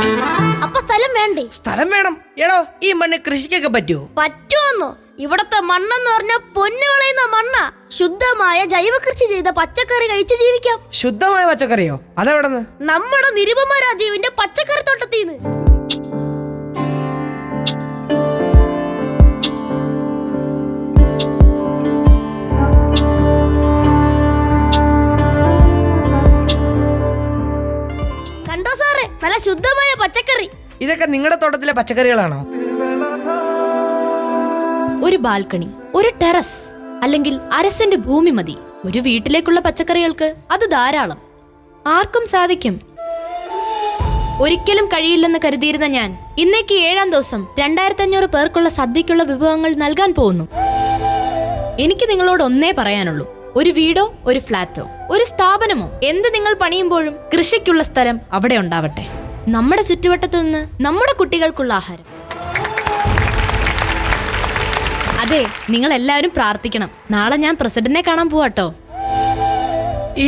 അപ്പൊ സ്ഥലം വേണ്ടേ? സ്ഥലം വേണം. എടോ, ഈ മണ്ണ് കൃഷിക്കൊക്കെ പറ്റുമോ? പറ്റുമെന്നോ? ഇവിടത്തെ മണ്ണെന്ന് പറഞ്ഞ പൊന്നു വിളയുന്ന മണ്ണ. ശുദ്ധമായ ജൈവ കൃഷി ചെയ്ത പച്ചക്കറി കഴിച്ച് ജീവിക്കാം. ശുദ്ധമായ പച്ചക്കറിയോ? അതെവിടെന്ന്? നമ്മുടെ നിരുപമ രാജീവിന്റെ പച്ചക്കറി തോട്ടത്തിന്ന്. കണ്ടോ സാറേ, നല്ല ശുദ്ധമായ പച്ചക്കറി. ഇതൊക്കെ നിങ്ങളുടെ തോട്ടത്തിലെ പച്ചക്കറികളാണോ? ഒരു ബാൽക്കണി, ഒരു ടെറസ്, അല്ലെങ്കിൽ അരസെന്റ് ഭൂമി മതി ഒരു വീട്ടിലേക്കുള്ള പച്ചക്കറികൾക്ക്. അത് ധാരാളം. ആർക്കും സാധിക്കും. ഒരിക്കലും കഴിയില്ലെന്ന് കരുതിയിരുന്ന ഞാൻ ഇന്നേക്ക് 7-ാം ദിവസം 2500 പേർക്കുള്ള സദ്യക്കുള്ള വിഭവങ്ങൾ നൽകാൻ പോകുന്നു. എനിക്ക് നിങ്ങളോട് ഒന്നേ പറയാനുള്ളൂ. ഒരു വീടോ ഒരു ഫ്ലാറ്റോ ഒരു സ്ഥാപനമോ എന്ത് നിങ്ങൾ പണിയുമ്പോഴും കൃഷിക്കുള്ള സ്ഥലം അവിടെ ഉണ്ടാവട്ടെ. നമ്മുടെ ചുറ്റുവട്ടത്തു നിന്ന് നമ്മുടെ കുട്ടികൾക്കുള്ള ആഹാരം. അതെ, നിങ്ങൾ എല്ലാവരും പ്രാർത്ഥിക്കണം. നാളെ ഞാൻ പ്രസിഡന്റിനെ കാണാൻ പോവാട്ടോ.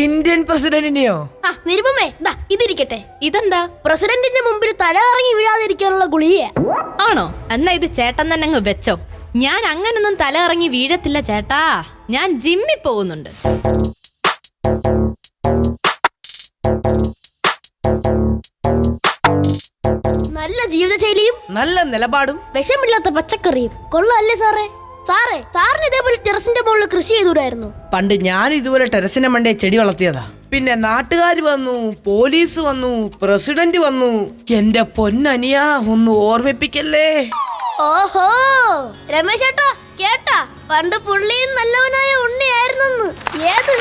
ഇന്ത്യൻ പ്രസിഡന്റിനെയോ? നിരുപമേ, ഇതിരിക്കട്ടെ. ഇതെന്താ? പ്രസിഡന്റിന്റെ മുമ്പിൽ തല ഇറങ്ങി വീഴാതിരിക്കാനുള്ള ഗുളിക ആണോ? എന്നാ ഇത് ചേട്ടൻ തന്നെ അങ്ങ് വെച്ചോ. ഞാൻ അങ്ങനൊന്നും തല ഇറങ്ങി വീഴത്തില്ല ചേട്ടാ. ഞാൻ ജിമ്മിൽ പോകുന്നുണ്ട്. നല്ല ജീവിതശൈലിയും നല്ല നിലപാടും വിഷമില്ലാത്ത പച്ചക്കറിയും കൊള്ളാല്ലേ സാറേ? സാറിന് ഇതേപോലെ ടെറസിന്റെ മുകളിൽ കൃഷി ചെയ്തുകൂടായിരുന്നു? പണ്ട് ഞാൻ ഇതുപോലെ ടെറസിന്റെ മണ്ടേ ചെടി വളർത്തിയതാ. പിന്നെ നാട്ടുകാർ വന്നു, പോലീസ് വന്നു, പ്രസിഡന്റ് വന്നു. എന്റെ പൊന്നനിയ, ഒന്ന് ഓർമ്മിപ്പിക്കല്ലേ. ഓഹോ, രമേശ് ചേട്ടാ കേട്ടാ? പണ്ട് പുള്ളിയും നല്ലവനായ ഉണ്ണിയായിരുന്നു. ഏത്?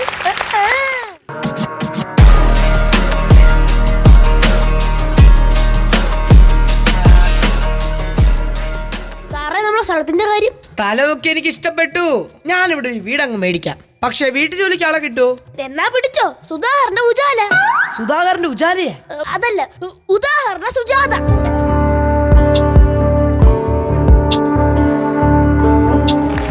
സാറേ, നമ്മുടെ സ്ഥലത്തിന്റെ കാര്യം? സ്ഥലമൊക്കെ എനിക്ക് ഇഷ്ടപ്പെട്ടു. ഞാനിവിടെ ഒരു വീടങ്ങ് മേടിക്കാം. പക്ഷെ വീട്ടു ജോലിക്ക് ആളെ കിട്ടുമോ? എന്നാ പിടിച്ചോ, സുധാകരന്റെ ഉജാല. സുധാകരന്റെ ഉജാലയെ? അതല്ല, ഉദാഹരണ സുജാത.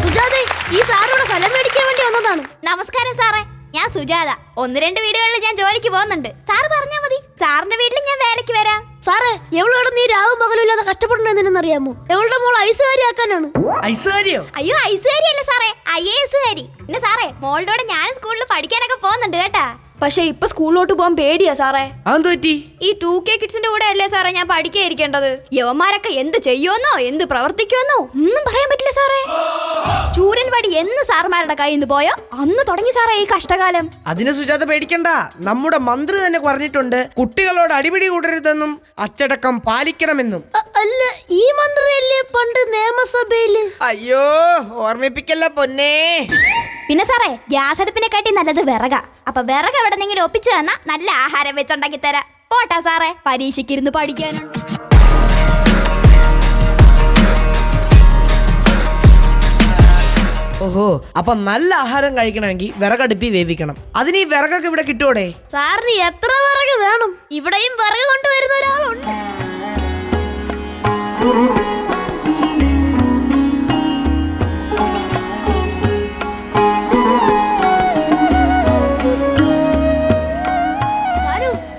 സുജാതെ, ഈ സാറിവിടെ സ്ഥലം മേടിക്കാൻ വേണ്ടി വന്നതാണ്. നമസ്കാരം സാറേ, ഞാൻ സുജാത. 1-2 വീടുകളിൽ ഞാൻ ജോലിക്ക് പോകുന്നുണ്ട്. സാറ് പറഞ്ഞാ മതി, സാറിന്റെ വീട്ടിൽ ഞാൻ വേലയ്ക്ക് വരാം. സാറേ, എവളോട് നീ രാവും പകലും ഇല്ലാതെ കഷ്ടപ്പെടുന്നറിയാമോ? എവളുടെ മോൾ ഐസുകാരിയാക്കാനാണ്. ഐസുകാരിയോ? അയ്യോ, ഐസുകാരിയല്ല സാറേ, IAS കാരി. പിന്നെ സാറേ, മോളുടെ കൂടെ ഞാൻ സ്കൂളിൽ പഠിക്കാനൊക്കെ പോകുന്നുണ്ട് കേട്ടാ. പക്ഷെ ഇപ്പൊ സ്കൂളിലോട്ട് പോകാൻ പേടിയാ സാറേ. അതെന്ത് പറ്റി? ഈ 2K കിഡ്സിന്റെ കൂടെ അല്ലേ സാറേ ഞാൻ പഠിക്കാതിരിക്കേണ്ടത്? യവന്മാരൊക്കെ എന്ത് ചെയ്യുമെന്നോ എന്ത് പ്രവർത്തിക്കുമെന്നോ ഒന്നും പറയാൻ പറ്റില്ല സാറേ. ചൂരൻ വടി എന്ന് സാറുമാരുടെ കയ്യിൽ നിന്ന് പോയോ അന്ന് തുടങ്ങി സാറേ ഈ കഷ്ടകാലം. അതിന് സുജാത പേടിക്കണ്ട. നമ്മുടെ മന്ത്രി തന്നെ പറഞ്ഞിട്ടുണ്ട്, കുട്ടികളോട് അടിപിടി കൂടരുതെന്നും അച്ചടക്കം പാലിക്കണമെന്നും. അല്ല, ഈ മന്ത്രിയല്ലേ പണ്ട് നിയമസഭയില്? അയ്യോ, ഓർമ്മിപ്പിക്കല്ല പൊന്നേ. പിന്നെ സാറേ, ഗ്യാസ് അടുപ്പിനെക്കാട്ടി നല്ലത് വിറക. അപ്പൊ വിറക് എവിടെന്നെങ്കിലും ഒപ്പിച്ചു തന്നാ നല്ല ആഹാരം വെച്ചുണ്ടാക്കി തരാം. പോട്ടാ സാറേ, പരീക്ഷയ്ക്ക് ഇരുന്ന് പഠിക്കാനുണ്ട്. ഓഹോ, അപ്പൊ നല്ല ആഹാരം കഴിക്കണമെങ്കിൽ വിറകടുപ്പി വേവിക്കണം. അതിന് ഈ വിറകൊക്കെ ഇവിടെ കിട്ടുവോടെ? സാറിന് എത്ര വിറക് വേണം? ഇവിടെയും വിറക് കൊണ്ടുവരുന്ന ഒരാളുണ്ട്.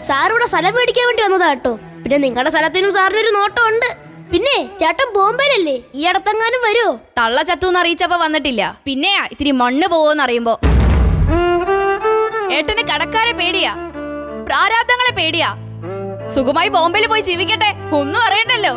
സാറിവിടെ സ്ഥലം മേടിക്കാൻ വേണ്ടി വന്നതാ കേട്ടോ. പിന്നെ നിങ്ങളുടെ സ്ഥലത്തിനും സാറിനൊരു നോട്ടം ഉണ്ട്. പിന്നെ ചേട്ടൻ ബോംബെയിലല്ലേ, ഈ അടുത്തെങ്ങാനും വരുമോ? തള്ള ചത്തൂന്ന് അറിയിച്ചപ്പോ വന്നിട്ടില്ല. പിന്നെയാ ഇത്തിരി മണ്ണ് പോവോന്ന് അറിയുമ്പോ. ഏട്ടന് കടക്കാരെ പേടിയാ, പ്രാരാബ്ദങ്ങളെ പേടിയാ. സുഖമായി ബോംബെയിൽ പോയി ജീവിക്കട്ടെ, ഒന്നും അറിയണ്ടല്ലോ.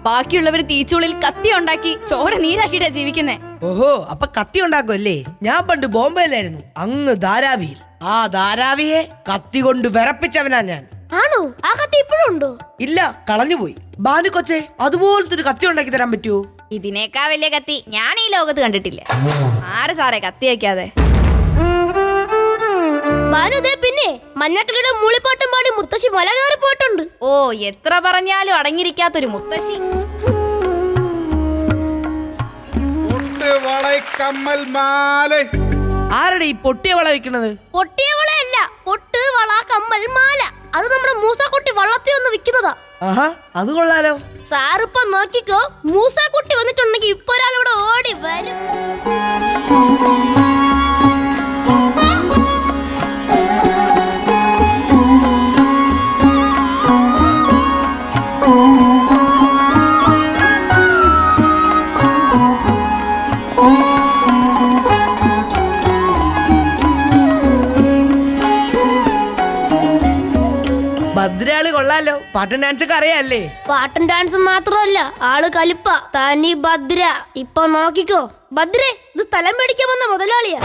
ബാക്കിയുള്ളവര് തീച്ചുള്ളിൽ കത്തി ഉണ്ടാക്കി ചോര നീരാക്കിട്ടാ ജീവിക്കുന്നേ. ഓഹോ, അപ്പൊ കത്തി ഉണ്ടാക്കുമല്ലേ? ഞാൻ പണ്ട് ബോംബെയിലായിരുന്നു, അങ്ങ് ധാരാവിയിൽ. ആ ധാരാവിയെ കത്തി കൊണ്ട് വിറപ്പിച്ചവനാ ഞാൻ. ആണോ? ആ കത്തി ഇപ്പോഴും ഉണ്ടോ? ഇല്ല, കളഞ്ഞുപോയി. ബാനു കൊച്ചെ, അതുപോലത്തെ ഒരു കത്തി ഉണ്ടാക്കി തരാൻ പറ്റുമോ? ഇതിനേക്കാ വലിയ കത്തി ഞാൻ ഈ ലോകത്ത് കണ്ടിട്ടില്ല. ആര് സാറേ കത്തി വയ്ക്കാതെ? ബാനുദേ, പിന്നെ മഞ്ഞക്കിളിയുടെ മൂളിപ്പാട്ടും പാടി മുത്തശ്ശി മല കയറി പോയിട്ടുണ്ട്. ഓ, എത്ര പറഞ്ഞാലും അടങ്ങിയിരിക്കാത്തൊരു മുത്തശ്ശി. ആരുടെ ഈ പൊട്ടിയ വള വെക്കണത്? പൊട്ടിയ വളയല്ല, പൊട്ട് വള കമ്മൽ മാല. അത് നമ്മുടെ മൂസാക്കുട്ടി വള്ളത്തിൽ ഒന്ന് വിൽക്കുന്നതാ. ആഹാ, അത് കൊള്ളാലോ. സാറിപ്പൊ നോക്കിക്കോ, മൂസാക്കുട്ടി വന്നിട്ടുണ്ടെങ്കിൽ ഇപ്പൊ ഒരാളിവിടെ ഓടി വരും. ഭദ്രയാള് കൊള്ളാലോ. പാട്ടും ഡാൻസ് ഒക്കെ അറിയാല്ലേ? പാട്ടും ഡാൻസും മാത്രമല്ല, ആള് കലിപ്പ. തനി ഭദ്ര. ഇപ്പൊ നോക്കിക്കോ ഭദ്രേ, ഇത് സ്ഥലം മേടിക്കാൻ വന്ന മുതലാളിയാ.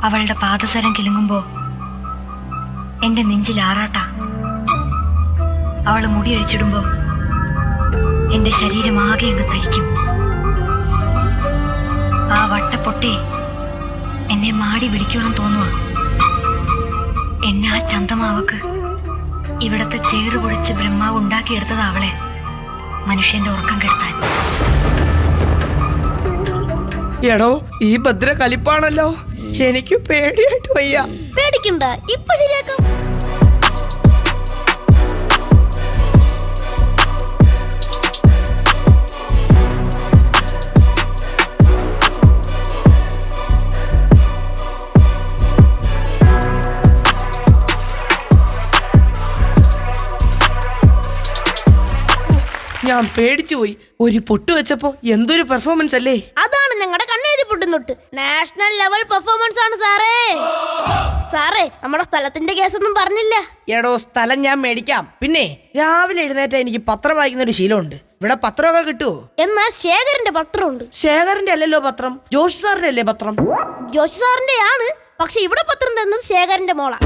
അവളുടെ പാദസരം കിലുങ്ങുമ്പോ എന്റെ നെഞ്ചിൽ ആറാട്ട. അവള് മുടി അഴിച്ചിടുമ്പോ എന്റെ ശരീരം ആകെ അങ്ങ് തരിക്കും. ആ വട്ടപ്പൊട്ടെ എന്നെ മാടി വിളിക്കുവാൻ തോന്നുക. എന്നെ ആ ചന്തമാവക്ക് ഇവിടത്തെ ചേറ് പൊഴിച്ച് ബ്രഹ്മാവ് ഉണ്ടാക്കിയെടുത്തത് അവളെ മനുഷ്യന്റെ ഉറക്കം കെടുത്താൻ. എടോ, ഈ ഭദ്ര കലിപ്പാണല്ലോ. എനിക്ക് പേടിയായിട്ട് വയ്യ. പേടിക്കണ്ട, ഇപ്പൊ ശരിയാക്കാം. ഞാൻ പേടിച്ചു പോയി. ഒരു പൊട്ട് വെച്ചപ്പോ എന്തൊരു പെർഫോമൻസ് അല്ലേ? അതാണ് ഞങ്ങളുടെ കണ്ണെഴുതി പൊട്ടുന്നൊട്ട്. നാഷണൽ ലെവൽ പെർഫോമൻസ് ആണ് സാറേ. സാറേ, നമ്മുടെ സ്ഥലത്തിന്റെ കേസൊന്നും പറഞ്ഞില്ല. എടോ, സ്ഥലം ഞാൻ മേടിക്കാം. പിന്നെ രാവിലെ എഴുന്നേറ്റ എനിക്ക് പത്രം വായിക്കുന്ന ഒരു ശീലമുണ്ട്. ഇവിടെ പത്രമൊക്കെ കിട്ടുമോ? എന്നാ ശേഖരന്റെ പത്രമുണ്ട്. ശേഖരന്റെ അല്ലല്ലോ പത്രം, ജോഷി സാറിന്റെ അല്ലേ പത്രം? ജോഷി സാറിന്റെ ആണ്, പക്ഷെ ഇവിടെ പത്രം തന്നത് ശേഖരന്റെ മോളാ.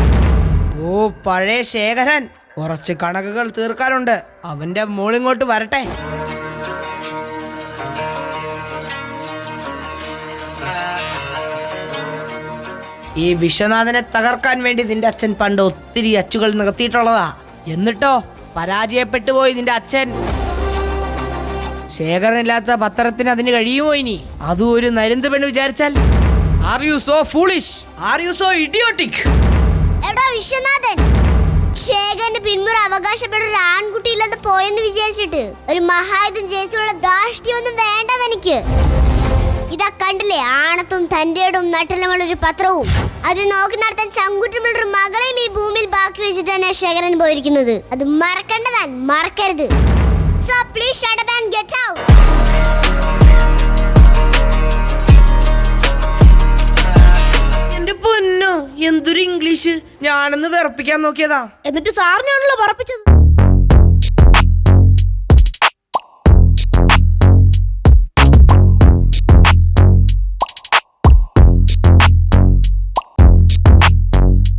ഓ, പഴയ ശേഖരൻ. കുറച്ച് കണക്കുകൾ തീർക്കാനുണ്ട്. അവന്റെ മോളിങ്ങോട്ട് വരട്ടെ. ഈ വിശ്വനാഥനെ തകർക്കാൻ വേണ്ടി നിന്റെ അച്ഛൻ പണ്ട് ഒത്തിരി അച്ചുകൾ നികത്തിയിട്ടുള്ളതാ. എന്നിട്ടോ പരാജയപ്പെട്ടു പോയി നിന്റെ അച്ഛൻ. ശേഖരനില്ലാത്ത പത്രത്തിന് അതിന് കഴിയുമോ ഇനി? അതും ഒരു നരുന്ത് പെണ്ണ് വിചാരിച്ചാൽ? Are you so foolish? Are you so idiotic? എടാ വിശ്വനാഥൻ, ശേഖരന്റെ പിന്മുറ അവകാശപ്പെട്ട ഒരു ആൺകുട്ടി ഇല്ലാതെ പോയെന്ന് വിചാരിച്ചിട്ട് ഒരു മഹായുധം ജയിച്ചുള്ള ധാഷ്ട്യൊന്നും വേണ്ട തനിക്ക്. ഇതാ കണ്ടില്ലേ, ആണത്തും തന്റെയും നട്ടലുമുള്ള ഒരു പത്രവും അത് നോക്കി നടത്താൻ ചങ്കുറ്റമുള്ള ഒരു മകളെയും ഈ ഭൂമിയിൽ ബാക്കി വെച്ചിട്ടാണ് ശേഖരൻ പോയിരിക്കുന്നത്. അത് മറക്കണ്ടതാൻ, മറക്കരുത്. So please shut up and get out. എന്റെ പൊന്നോ, എന്തൊരു ഇംഗ്ലീഷ്! ഞാനൊന്ന് വിറപ്പിക്കാൻ നോക്കിയതാ. എന്നിട്ട് സാറിനാണല്ലോ പറപ്പിച്ചത്.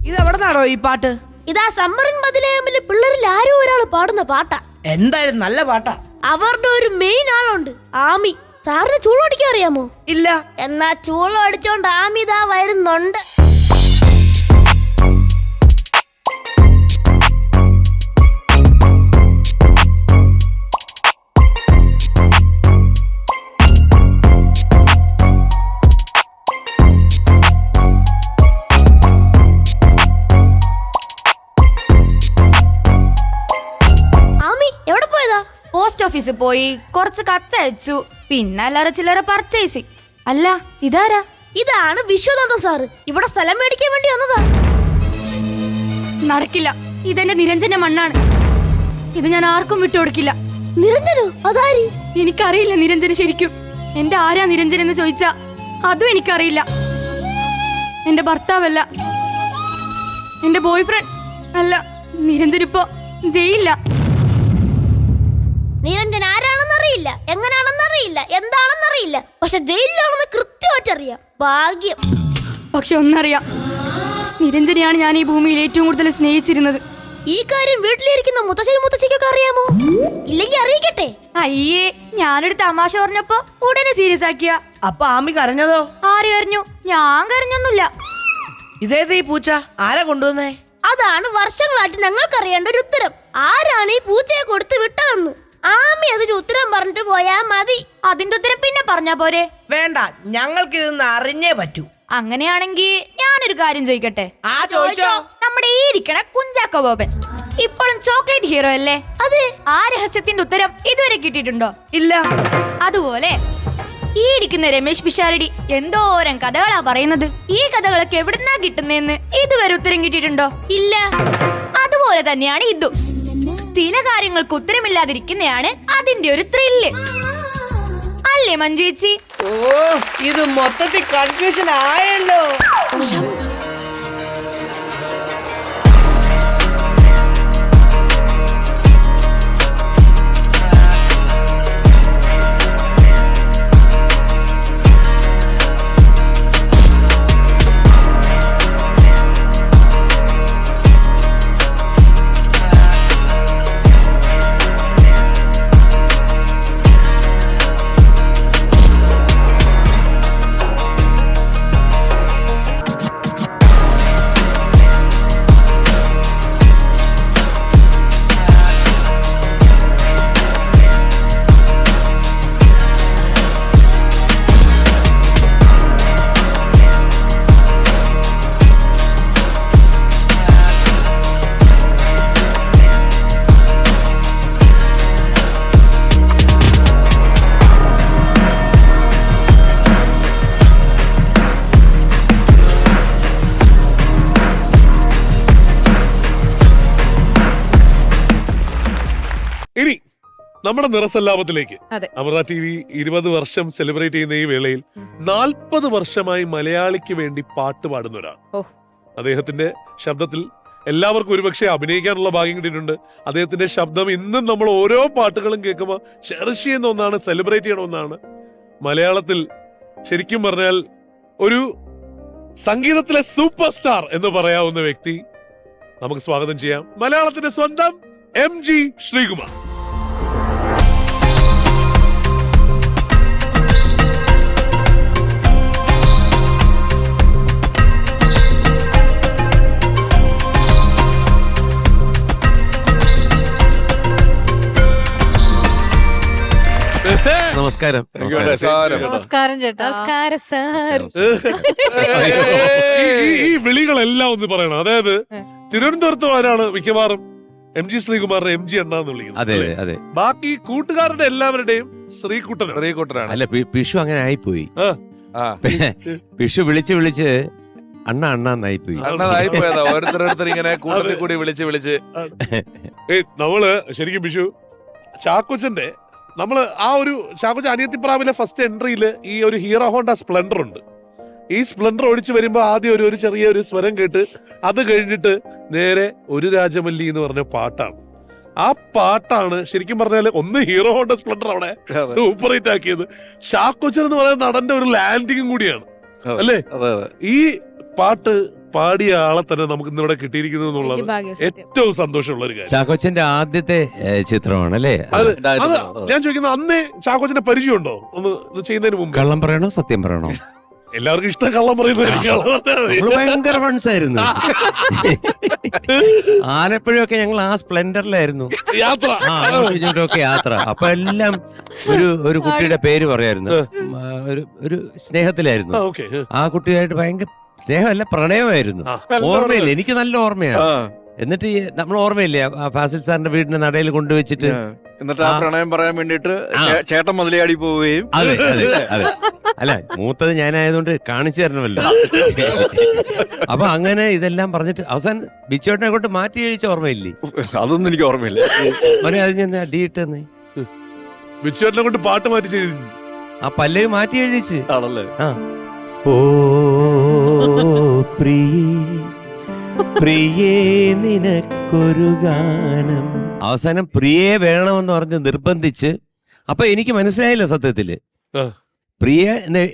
ഇതെവിടെന്നാണോ ഈ പാട്ട്? ഇതാ സമ്മറിൻ ബദലേമിലെ പിള്ളേരിൽ ആരോ ഒരാൾ പാടുന്ന പാട്ടാ. എന്തായാലും നല്ല പാട്ടാ. അവരുടെ ഒരു മെയിൻ ആളുണ്ട്, ആമി. സാറിന് ചൂളടിക്കാൻ അറിയാമോ? ഇല്ല. എന്നാ ചൂളം അടിച്ചോണ്ട് ആമി ഇതാ വരുന്നുണ്ട്. പോസ്റ്റ് ഓഫീസിൽ പോയി കുറച്ച് കത്തയച്ചു, പിന്നെ അല്ലറ ചില്ലറ പർച്ചേസിങ്. അല്ല, ഇതാരാ? ഇതാണ് വിശ്വനാഥൻ സാറ്. ഇവിടെ സ്ഥലം മേടിക്കാൻ വേണ്ടി വന്നതാ. നടക്കില്ല, ഇതെന്റെ നിരഞ്ജന്റെ മണ്ണാണ്. ഇത് ഞാൻ ആർക്കും വിട്ടുകൊടുക്കില്ല. നിരഞ്ജനോ? അതാരി? എനിക്കറിയില്ല നിരഞ്ജന് ശരിക്കും. എന്റെ ആരാ നിരഞ്ജൻ എന്ന് ചോദിച്ചാ അതും എനിക്കറിയില്ല. എന്റെ ഭർത്താവല്ല, എന്റെ ബോയ് ഫ്രണ്ട് അല്ല. നിരഞ്ജൻ ഇപ്പോ ജയിലില്ല. നിരഞ്ജൻ ആരാണെന്നറിയില്ല, എങ്ങനെയാണെന്നറിയില്ല, എന്താണെന്നറിയില്ല, പക്ഷെ ജയിലിലാണെന്ന് കൃത്യമായിട്ട് അറിയാം. ഭാഗ്യം. പക്ഷെ ഒന്നറിയാം, നിരഞ്ജനെയാണ് ഞാൻ ഈ ഭൂമിയിൽ ഏറ്റവും കൂടുതൽ സ്നേഹിച്ചിരുന്നത്. ഈ കാര്യം വീട്ടിലിരിക്കുന്ന മുത്തശ്ശനും മുത്തശ്ശിക്കൊക്കെ അറിയാമോ? ഇല്ലെങ്കിൽ അറിയിക്കട്ടെ. അയ്യേ, ഞാനൊരു തമാശ പറഞ്ഞപ്പോ ഉടനെ സീരിയസ് ആക്കിയ. അപ്പൊ ആമി കരഞ്ഞതോ? ആര് കരഞ്ഞു? ഞാൻ കരഞ്ഞൊന്നുമില്ല. ഇതേത് ഈ പൂച്ച? ആരാ കൊണ്ടുവന്നേ? അതാണ് വർഷങ്ങളായിട്ട് ഞങ്ങൾക്കറിയേണ്ട ഒരു ഉത്തരം. ആരാണ് ഈ പൂച്ചയെ കൊടുത്ത് വിട്ടതെന്ന്? ആമി അതിന് ഉത്തരം പറഞ്ഞിട്ട് പോയാ മതി. അതിന്റെ ഉത്തരം പിന്നെ പറഞ്ഞാ പോരെ? വേണ്ട, ഞങ്ങൾക്ക് ഇതൊന്ന് അറിഞ്ഞേ പറ്റൂ. അങ്ങനെയാണെങ്കിൽ ഞാനൊരു കാര്യം ചോദിക്കട്ടെ? ആ, ചോദിച്ചോ. നമ്മുടെ ഈ ഇരിക്കണ കുഞ്ചാക്കോ ബോബൻ ഇപ്പോഴും ചോക്ലേറ്റ് ഹീറോ അല്ലേ? അതെ. ആ രഹസ്യത്തിന്റെ ഉത്തരം ഇതുവരെ കിട്ടിയിട്ടുണ്ടോ? ഇല്ല. അതുപോലെ ഈ ഇരിക്കുന്ന രമേശ് പിഷാരടി എന്തോരം കഥകളാ പറയുന്നത്. ഈ കഥകളൊക്കെ എവിടുന്നാ കിട്ടുന്നതെന്ന് ഇതുവരെ ഉത്തരം കിട്ടിയിട്ടുണ്ടോ? ഇല്ല. അതുപോലെ തന്നെയാണ് ഇതും. ചില കാര്യങ്ങൾക്ക് ഉത്തരമില്ലാതിരിക്കുന്നതാണ് അതിന്റെ ഒരു ത്രില്ല് അല്ലേ മഞ്ജു ചേച്ചി? ഓ, ഇത് മൊത്തത്തിൽ കൺഫ്യൂഷൻ ആയല്ലോ. നമ്മുടെ നിറസല്ലാപത്തിലേക്ക് അതെ. അമൃത ടി വി 20 വർഷം സെലിബ്രേറ്റ് ചെയ്യുന്ന ഈ വേളയിൽ 40 വർഷമായി മലയാളിക്ക് വേണ്ടി പാട്ട് പാടുന്ന ഒരാൾ. ഓ. അദ്ദേഹത്തിന്റെ ശബ്ദത്തിൽ എല്ലാവർക്കും ഒരുപക്ഷെ അഭിനയിക്കാനുള്ള ഭാഗ്യം കിട്ടിയിട്ടുണ്ട്. അദ്ദേഹത്തിന്റെ ശബ്ദം ഇന്നും നമ്മൾ ഓരോ പാട്ടുകളും കേൾക്കുമ്പോൾ ചെറിഷ് ചെയ്യുന്ന ഒന്നാണ്, സെലിബ്രേറ്റ് ചെയ്യണ ഒന്നാണ്. മലയാളത്തിൽ ശരിക്കും പറഞ്ഞാൽ ഒരു സംഗീതത്തിലെ സൂപ്പർ സ്റ്റാർ എന്ന് പറയാവുന്ന വ്യക്തി നമുക്ക് സ്വാഗതം ചെയ്യാം. മലയാളത്തിന്റെ സ്വന്തം MG ശ്രീകുമാർ. നമസ്കാരം. നമസ്കാരം ചേട്ടാ. നമസ്കാരം സാർ. ഈ വിളികളെല്ലാം ഒന്ന് പറയണം. അതായത് തിരുവനന്തപുരത്ത് ആരാണ് മിക്കവാറും MG ശ്രീകുമാറിനെ MG അണ്ണാന്ന് വിളിക്കുന്നത്. അതെ അതെ. ബാക്കി കൂട്ടുകാരുടെ എല്ലാവരുടെയും ശ്രീകുട്ടനാണ്. അല്ല പിഷു അങ്ങനെ ആയിപ്പോയി. ആ. പിഷു വിളിച്ച് അണ്ണാന്നായിപ്പോയി. ഓരോരുത്തർ ഇങ്ങനെ കൂട്ടത്തിൽ കൂടി വിളിച്ച് നമ്മള് ശരിക്കും വിഷു ചാക്കോച്ചന്റെ നമ്മള് ആ ഒരു ചാക്കോച്ച അനിയത്തിപ്രാവിലെ ഫസ്റ്റ് എൻട്രിയില് ഈ ഒരു ഹീറോ ഹോണ്ട സ്പ്ലെൻഡർ ഉണ്ട്. ഈ സ്പ്ലെൻഡർ ഓടിച്ചു വരുമ്പോ ആദ്യം ഒരു ചെറിയ ഒരു സ്വരം കേട്ട് അത് കഴിഞ്ഞിട്ട് നേരെ ഒരു രാജമല്ലി എന്ന് പറഞ്ഞ പാട്ടാണ്. ആ പാട്ടാണ് ശരിക്കും പറഞ്ഞാല് ഒന്ന് ഹീറോ ഹോണ്ട സ്പ്ലെൻഡർ അവിടെ സൂപ്പർ ഹിറ്റ് ആക്കിയത്. ചാക്കോച്ചൻ എന്ന് പറയുന്ന നടന്റെ ഒരു ലാൻഡിങ്ങും കൂടിയാണ് അല്ലേ? ഈ പാട്ട് പാടിയ ആളെ തന്നെ നമുക്ക് ഇന്നിവിടെ കിട്ടിയിരിക്കുന്നു എന്നുള്ളത് ഏറ്റവും സന്തോഷമുള്ള ഒരു കാര്യം. ചാക്കോച്ചന്റെ ആദ്യത്തെ ചിത്രമാണ് അല്ലേ? അത് ഞാൻ ചോദിക്കുന്നത് അന്നേ ചാക്കോച്ചന്റെ പരിചയമുണ്ടോ ഒന്ന് ഇത് ചെയ്യുന്നതിന് മുമ്പ്? കള്ളം പറയണോ സത്യം പറയണോ? എല്ലാവർക്കും ഇഷ്ടം കള്ളം പറയുന്നത്. ഭയങ്കര ഫണ്ട്സ് ആയിരുന്നു. ആലപ്പുഴയൊക്കെ ഞങ്ങൾ ആ സ്പ്ലെൻഡറിലായിരുന്നു യാത്ര. ഒക്കെ യാത്ര. അപ്പൊ എല്ലാം ഒരു കുട്ടിയുടെ പേര് പറയായിരുന്നു. ഒരു സ്നേഹത്തിലായിരുന്നു. ആ കുട്ടിയായിട്ട് ഭയങ്കര സ്നേഹമല്ല പ്രണയമായിരുന്നു. ഓർമ്മയില്ല, എനിക്ക് നല്ല ഓർമ്മയാണ്. എന്നിട്ട് നമ്മൾ ഓർമ്മയില്ലേ ഫാസിൽ സാറിന്റെ വീടിന്റെ നടയിൽ കൊണ്ടുവച്ചിട്ട് എന്നിട്ട് ആ പ്രണയം പറയാൻ വേണ്ടിട്ട് ചേട്ടൻ മുതലയാടി പോവുകയും. അതെ അതെ അതെ. അല്ല മൂത്തത് ഞാനായതുകൊണ്ട് കാണിച്ചു തരണമല്ലോ. അപ്പൊ അങ്ങനെ ഇതെല്ലാം പറഞ്ഞിട്ട് അവസാനം ബിച്ചോട്ടിനെ കൊണ്ട് മാറ്റി കഴിച്ച ഓർമ്മയില്ലേ? അതൊന്നും എനിക്ക് ഓർമ്മയില്ല. അത് ഞാൻ അടി ഇട്ടെന്ന് ബിച്ചോട്ടിനെ കൊണ്ട് പാട്ട് മാറ്റി എഴുതി. ആ പല്ലവി മാറ്റി എഴുതിച്ച്. ആണല്ലേ? ഓ പ്രിയേ നിനക്കൊരു ഗാനം. അവസാനം പ്രിയേ വേണമെന്ന് പറഞ്ഞ് നിർബന്ധിച്ച്. അപ്പൊ എനിക്ക് മനസ്സിലായില്ല സത്യത്തില്. പ്രിയ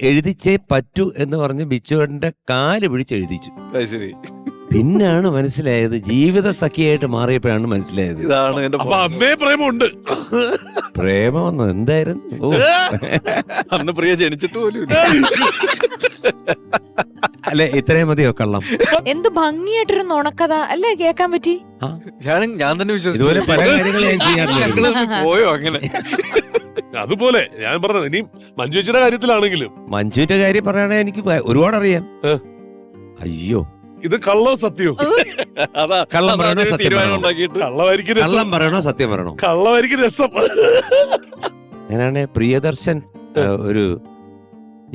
എഴുതിച്ചേ പറ്റൂ എന്ന് പറഞ്ഞ് ബിച്ചുവേട്ടന്റെ കാല് പിടിച്ചെഴുതിച്ചു. ശരി. പിന്നാണ് മനസ്സിലായത്, ജീവിത സഖിയായിട്ട് മാറിയപ്പോഴാണ് മനസ്സിലായത്. ഇതാണ് അന്നേ പ്രേമമുണ്ട്. പ്രേമമെന്നോ എന്തായിരുന്നു? ഓ അന്ന് പ്രിയ ജനിച്ചിട്ട് പോലും. അല്ലെ ഇത്രയും മതിയോ കള്ളം? എന്ത് ഭംഗിയായിട്ടൊരു നുണക്കഥ അല്ലേ കേക്കാൻ പറ്റി? ഞാൻ തന്നെ വിശ്വസിച്ചു. ഇതുപോലെ പല കാര്യങ്ങൾ ഞാൻ ചെയ്യാറില്ല. പോയോ അങ്ങനെ? അതുപോലെ ഞാൻ പറഞ്ഞത് ഇനി മഞ്ജുച്ചിയുടെ കാര്യത്തിലാണെങ്കിലും. മഞ്ജുവിന്റെ കാര്യം പറയുകയാണെങ്കിൽ എനിക്ക് ഒരുപാട് അറിയാം. അയ്യോ ഇത് കള്ളോ സത്യോ? കള്ളം പറയണോ സത്യം പറയണോ? കള്ളം പറയണോ സത്യം പറയണോ? കള്ളമായിരിക്കും രസം. ഞാനാണ് പ്രിയദർശൻ ഒരു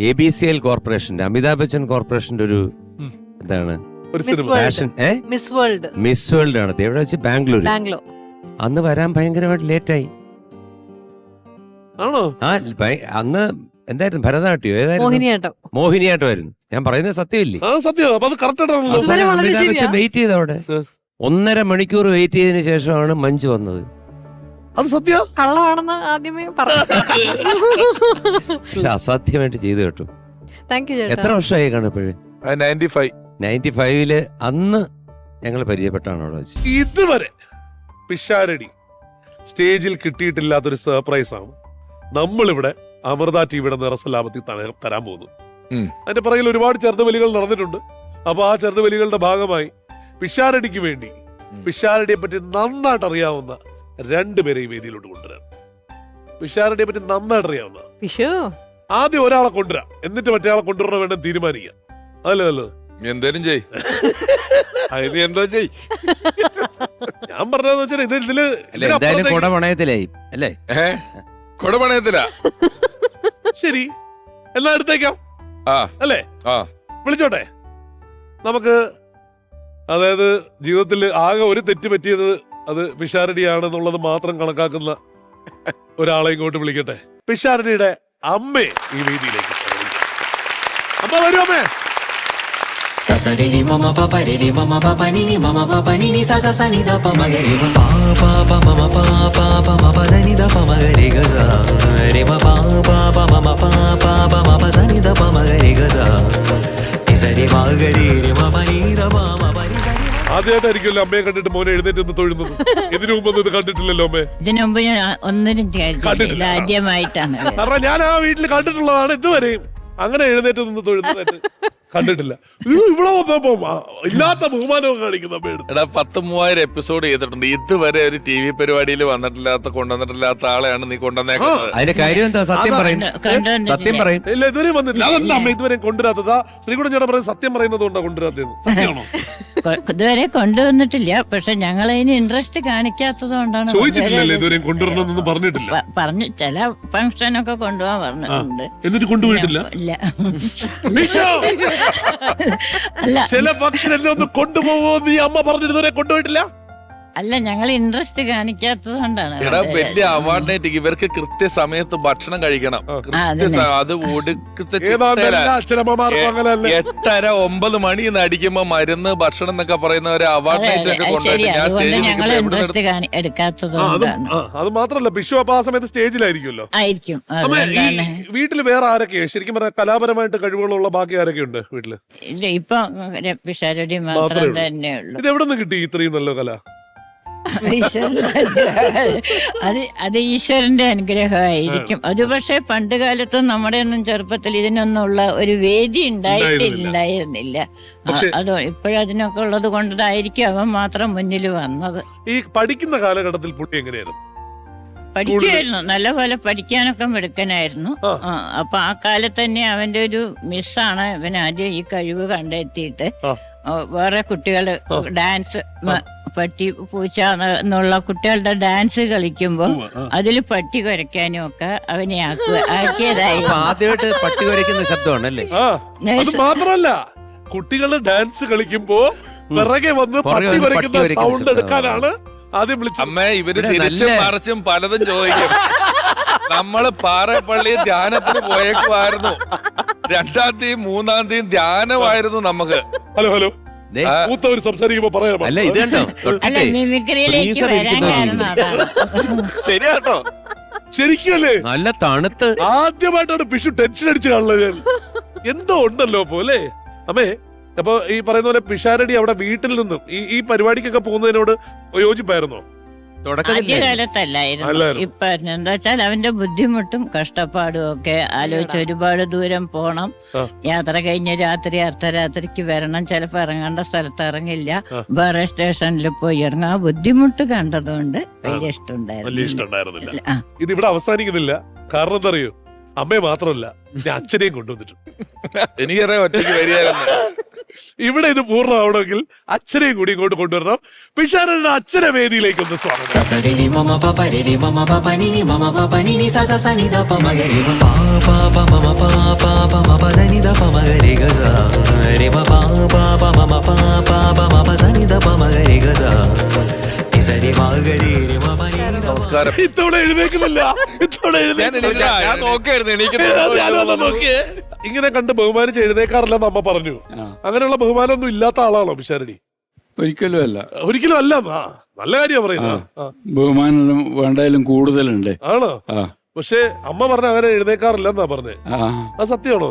ABCL കോർപ്പറേഷന്റെ അമിതാഭ് ബച്ചൻ കോർപ്പറേഷന്റെ ഒരു എന്താണ് മിസ് വേൾഡ് ആണ് എവിടെ വെച്ച് ബാംഗ്ലൂർ. അന്ന് വരാൻ ഭയങ്കരമായിട്ട് ലേറ്റായി. ആണോ? ആ അന്ന് എന്തായിരുന്നു ഭരതനാട്യോ ഏതായിരുന്നു? മോഹിനിയാട്ടമായിരുന്നു. ഞാൻ പറയുന്നത് സത്യമില്ലേ? അമിതാഭ് ബച്ചൻ വെയിറ്റ് ചെയ്ത് അവിടെ 1.5 മണിക്കൂർ വെയിറ്റ് ചെയ്തതിനു ശേഷമാണ് മഞ്ജു വന്നത്. അത് സത്യ കള്ളമാണെന്ന് ആദ്യമേ പറഞ്ഞു. പക്ഷെ അസാധ്യമായിട്ട് ചെയ്തു കേട്ടോ. എത്ര വർഷമായി കാണുമ്പോഴേ? 95 അന്ന് ഞങ്ങൾ പരിചയപ്പെട്ടാണ് അവിടെ വെച്ച്. ഇതുവരെ പിഷാരടി സ്റ്റേജിൽ കിട്ടിയിട്ടില്ലാത്തൊരു സർപ്രൈസ് ആണ് നമ്മളിവിടെ അമൃത ടിവിയുടെ നിറസലാപത്തിൽ തരാൻ പോകുന്നു. അതിന്റെ പുറകിൽ ഒരുപാട് ചെറുതുവലികൾ നടന്നിട്ടുണ്ട്. അപ്പൊ ആ ചെറുതുവലികളുടെ ഭാഗമായി പിഷാരടിക്ക് വേണ്ടി പിഷാരടിയെ പറ്റി നന്നായിട്ട് അറിയാവുന്ന 2 പേരെ ഈ വേദിയിലോട്ട് കൊണ്ടുവരാം. പിഷാരടിയെ പറ്റി നന്നായിട്ട് അറിയാവുന്ന ആദ്യം ഒരാളെ കൊണ്ടുവരാം, എന്നിട്ട് മറ്റേ ആളെ കൊണ്ടുവരണം വേണ്ട തീരുമാനിക്കാം. അല്ലല്ലോ എന്തേലും ചെയ്. എന്തോ ചെയ്. ഞാൻ പറഞ്ഞതെന്ന് വെച്ചാൽ ഇതില് കൊടപണയത്തിലായി അല്ലേ? കൊടപണയത്തില. ശരി എന്നാ എടുത്തേക്കാം അല്ലേ? വിളിച്ചോട്ടെ നമുക്ക്. അതായത് ജീവിതത്തിൽ ആകെ ഒരു തെറ്റ് പറ്റിയത് അത് പിഷാരടിയാണെന്നുള്ളത് മാത്രം കണക്കാക്കുന്ന ഒരാളെ ഇങ്ങോട്ട് വിളിക്കട്ടെ. പിഷാരടിയുടെ അമ്മേ ഈ വേദിയിലേക്ക് അമ്മ വരൂ. അമ്മേ ആദ്യമായിട്ടായിരിക്കുമല്ലോ അമ്മയെ കണ്ടിട്ട് മോനെ എഴുന്നേറ്റ് നിന്ന് തൊഴുന്നത്. ഇതിനു മുമ്പൊന്നും ഇത് കണ്ടിട്ടില്ലല്ലോ അമ്മേ. ഇതിനു മുമ്പ് ഞാൻ ഒന്നിനും കണ്ടിട്ടില്ല. ആദ്യമായിട്ടാണ്. കാരണം ഞാൻ ആ വീട്ടിൽ കണ്ടിട്ടുള്ളതാണ്, ഇതുവരെയും അങ്ങനെ എഴുന്നേറ്റ് നിന്ന് തൊഴുന്നതായിട്ട് കണ്ടിട്ടില്ല. ഇവിടെ വന്നപ്പോ ഇല്ലാത്ത ബഹുമാനമൊക്കെ കാണിക്കുന്ന അമ്മയുടെ. എടാ 10,000 എപ്പിസോഡ് ചെയ്തിട്ടുണ്ട്. ഇതുവരെ ഒരു TV പരിപാടിയിൽ കൊണ്ടുവന്നിട്ടില്ലാത്ത ആളെയാണ് നീ കൊണ്ടുവന്നേക്കുന്നത്. അതിന്റെ കാര്യം എന്താ? സത്യം പറയും, സത്യം പറയും. ഇല്ല, ഇതുവരെയും വന്നിട്ടില്ല. അതെന്താ അമ്മ ഇതുവരെയും കൊണ്ടുവരാത്തതാ? ശ്രീകുടൻ ചേട്ടൻ പറയും സത്യം പറയുന്നത് കൊണ്ടാ കൊണ്ടുവരാത്തത്. സത്യമാണോ? ഇതുവരെ കൊണ്ടുവന്നിട്ടില്ല, പക്ഷെ ഞങ്ങൾ അതിന് ഇൻട്രസ്റ്റ് കാണിക്കാത്തത് കൊണ്ടാണ്. ചോദിച്ചിട്ടില്ലല്ലേ ഇതുവരെയും കൊണ്ടുവരണമെന്നൊന്നും പറഞ്ഞിട്ടില്ല? പറഞ്ഞു, ചില ഫംഗ്ഷനൊക്കെ കൊണ്ടുപോകാൻ പറഞ്ഞിട്ടുണ്ട്. എന്നിട്ട് കൊണ്ടുപോയിട്ടില്ല? ഇല്ല. അല്ല, ചില ഫംഗ്ഷൻ എല്ലാം ഒന്ന് കൊണ്ടുപോകുമോ നീ അമ്മ പറഞ്ഞിട്ട് ഇതുവരെ കൊണ്ടുപോയിട്ടില്ല? അല്ല, ഞങ്ങൾ ഇൻട്രസ്റ്റ് കാണിക്കാത്തത് കൊണ്ടാണ്. എടാ വലിയ അവാർഡായിട്ട് ഇവർക്ക് കൃത്യസമയത്ത് ഭക്ഷണം കഴിക്കണം. അത് ഏതാണ്ട് അച്ഛനമ്മമാർക്കും അങ്ങനെയല്ലേ? 8:30-9 മണി അടിക്കുമ്പോ മരുന്ന് ഭക്ഷണം എന്നൊക്കെ പറയുന്ന ഒരു അവാർഡിനായിട്ട് ഒക്കെ ഞങ്ങൾ ഇൻട്രസ്റ്റ് എടുക്കാത്തത് കൊണ്ടാണ്. അത് മാത്രല്ല, വിഷു അപ്പൊ ആ സമയത്ത് സ്റ്റേജിലായിരിക്കുമല്ലോ. ആയിരിക്കും. വീട്ടില് വേറെ ആരൊക്കെയാണ് ശരിക്കും പറഞ്ഞാൽ കലാപരമായിട്ട് കഴിവുകളുള്ള ബാക്കി ആരൊക്കെയുണ്ട് വീട്ടില്? ഇല്ല, ഇപ്പൊ പിഷാരടി മാത്രം തന്നെയുള്ളൂ. ഇത് എവിടെ നിന്ന് കിട്ടി ഇത്രയും നല്ല കല? അത് ഈശ്വരന്റെ അനുഗ്രഹമായിരിക്കും. അത് പക്ഷെ പണ്ട് കാലത്തും നമ്മുടെ ഒന്നും ചെറുപ്പത്തിൽ ഇതിനൊന്നുള്ള ഒരു വേദി ഉണ്ടായിരുന്നില്ല. അതോ ഇപ്പോഴതിനൊക്കെ ഉള്ളത് കൊണ്ടതായിരിക്കും അവൻ മാത്രം മുന്നിൽ വന്നത്. ഈ പഠിക്കുന്ന കാലഘട്ടത്തിൽ പുള്ളി എങ്ങനെയായിരുന്നു? പഠിക്കുമായിരുന്നു, നല്ലപോലെ പഠിക്കാനൊക്കെ മിടുക്കനായിരുന്നു. അപ്പൊ ആ കാലത്ത് തന്നെ അവന്റെ ഒരു മിസ്സാണ് ഇവൻ ആദ്യം ഈ കഴിവ് കണ്ടെത്തിയിട്ട് വേറെ കുട്ടികള് ഡാൻസ് പട്ടി പൂച്ച എന്നുള്ള കുട്ടികളുടെ ഡാൻസ് കളിക്കുമ്പോ അതില് പട്ടി കുരയ്ക്കാനും ഒക്കെ അവനെ ആക്കിയതായിരുന്നു. ആദ്യമായിട്ട് പട്ടി കുരയ്ക്കുന്ന ശബ്ദമാണല്ലേ? മാത്രമല്ല, കുട്ടികളുടെ ഡാൻസ് കളിക്കുമ്പോ പിറകെ വന്ന് പട്ടി കുരയ്ക്കുന്ന സൗണ്ട് എടുക്കാനാണ് ആദ്യം വിളിച്ചത്. അമ്മ ഇവര് തിരിച്ചും മറിച്ചും പലതും ചോദിക്കും. നമ്മള് പാറപ്പള്ളി ധ്യാനത്തിന് പോയേക്കുമായിരുന്നു. 2-ാം തീയതി 3-ാം തീയതി ധ്യാനമായിരുന്നു നമുക്ക്. ഹലോ ഹലോ, മൂത്തവര് സംസാരിക്കുമ്പോ പറയാം. അല്ല, ഇത് കണ്ടോ? ശരിയാട്ടോ, ശരിക്കല്ലേ? നല്ല തണുത്ത്. ആദ്യമായിട്ടാണ് വിഷു ടെൻഷൻ അടിച്ചു കാണുന്നത് ഞാൻ. എന്തോ ഉണ്ടല്ലോ പോലെ. അമ്മേ, അപ്പൊ ഈ പറയുന്ന പോലെ പിഷാരടി അവിടെ വീട്ടിൽ നിന്നും ഈ പരിപാടിക്കൊക്കെ പോകുന്നതിനോട് യോജിപ്പായിരുന്നോ? ആദ്യകാലത്തല്ലായിരുന്നു. ഇപ്പൊ എന്താ വെച്ചാൽ അവന്റെ ബുദ്ധിമുട്ടും കഷ്ടപ്പാടും ഒക്കെ ആലോചിച്ച് ഒരുപാട് ദൂരം പോണം, യാത്ര കഴിഞ്ഞ് രാത്രി അർദ്ധരാത്രിക്ക് വരണം, ചിലപ്പോ ഇറങ്ങേണ്ട സ്ഥലത്ത് ഇറങ്ങില്ല, വേറെ സ്റ്റേഷനിൽ പോയി ഇറങ്ങാം. ആ ബുദ്ധിമുട്ട് കണ്ടതുകൊണ്ട് വലിയ ഇഷ്ടമുണ്ടായിരുന്നില്ല. ഇതിവിടെ അവസാനിക്കുന്നില്ല. കാരണം എന്താ അറിയോ? അമ്മയെ മാത്രമല്ല, ഞാൻ അച്ഛനെയും കൊണ്ടുവന്നിട്ടുണ്ട്. എനിക്കറിയാം ഒറ്റയ്ക്ക് വരികയായിരുന്നു. ഇവിടെ ഇത് പൂർണ്ണമാവണമെങ്കിൽ അച്ഛനെയും കൂടി ഇങ്ങോട്ട് കൊണ്ടുവരണം. പിഷാരടിയുടെ അച്ഛനെ വേദിയിലേക്ക് ഒന്ന് സ്വാഗതം. നമസ്കാരം. ഇത്തവണ എഴുന്നേക്കുന്നില്ല. ഞാൻ നോക്കായിരുന്നു ഇങ്ങനെ കണ്ട് ബഹുമാനിച്ച് എഴുന്നേക്കാറില്ലെന്ന് അമ്മ പറഞ്ഞു. അങ്ങനെയുള്ള ബഹുമാനമൊന്നും ഇല്ലാത്ത ആളാണോ പിഷാരടി? ഒരിക്കലും അല്ല. ഒരിക്കലും അല്ല. നല്ല കാര്യമാണ് പറയുന്നത്. ബഹുമാനം വേണ്ടതിലും കൂടുതലുണ്ട്. ആണോ? പക്ഷെ അമ്മ പറഞ്ഞ അങ്ങനെ എഴുന്നേക്കാറില്ലെന്നാ പറഞ്ഞേ. അത് സത്യമാണോ?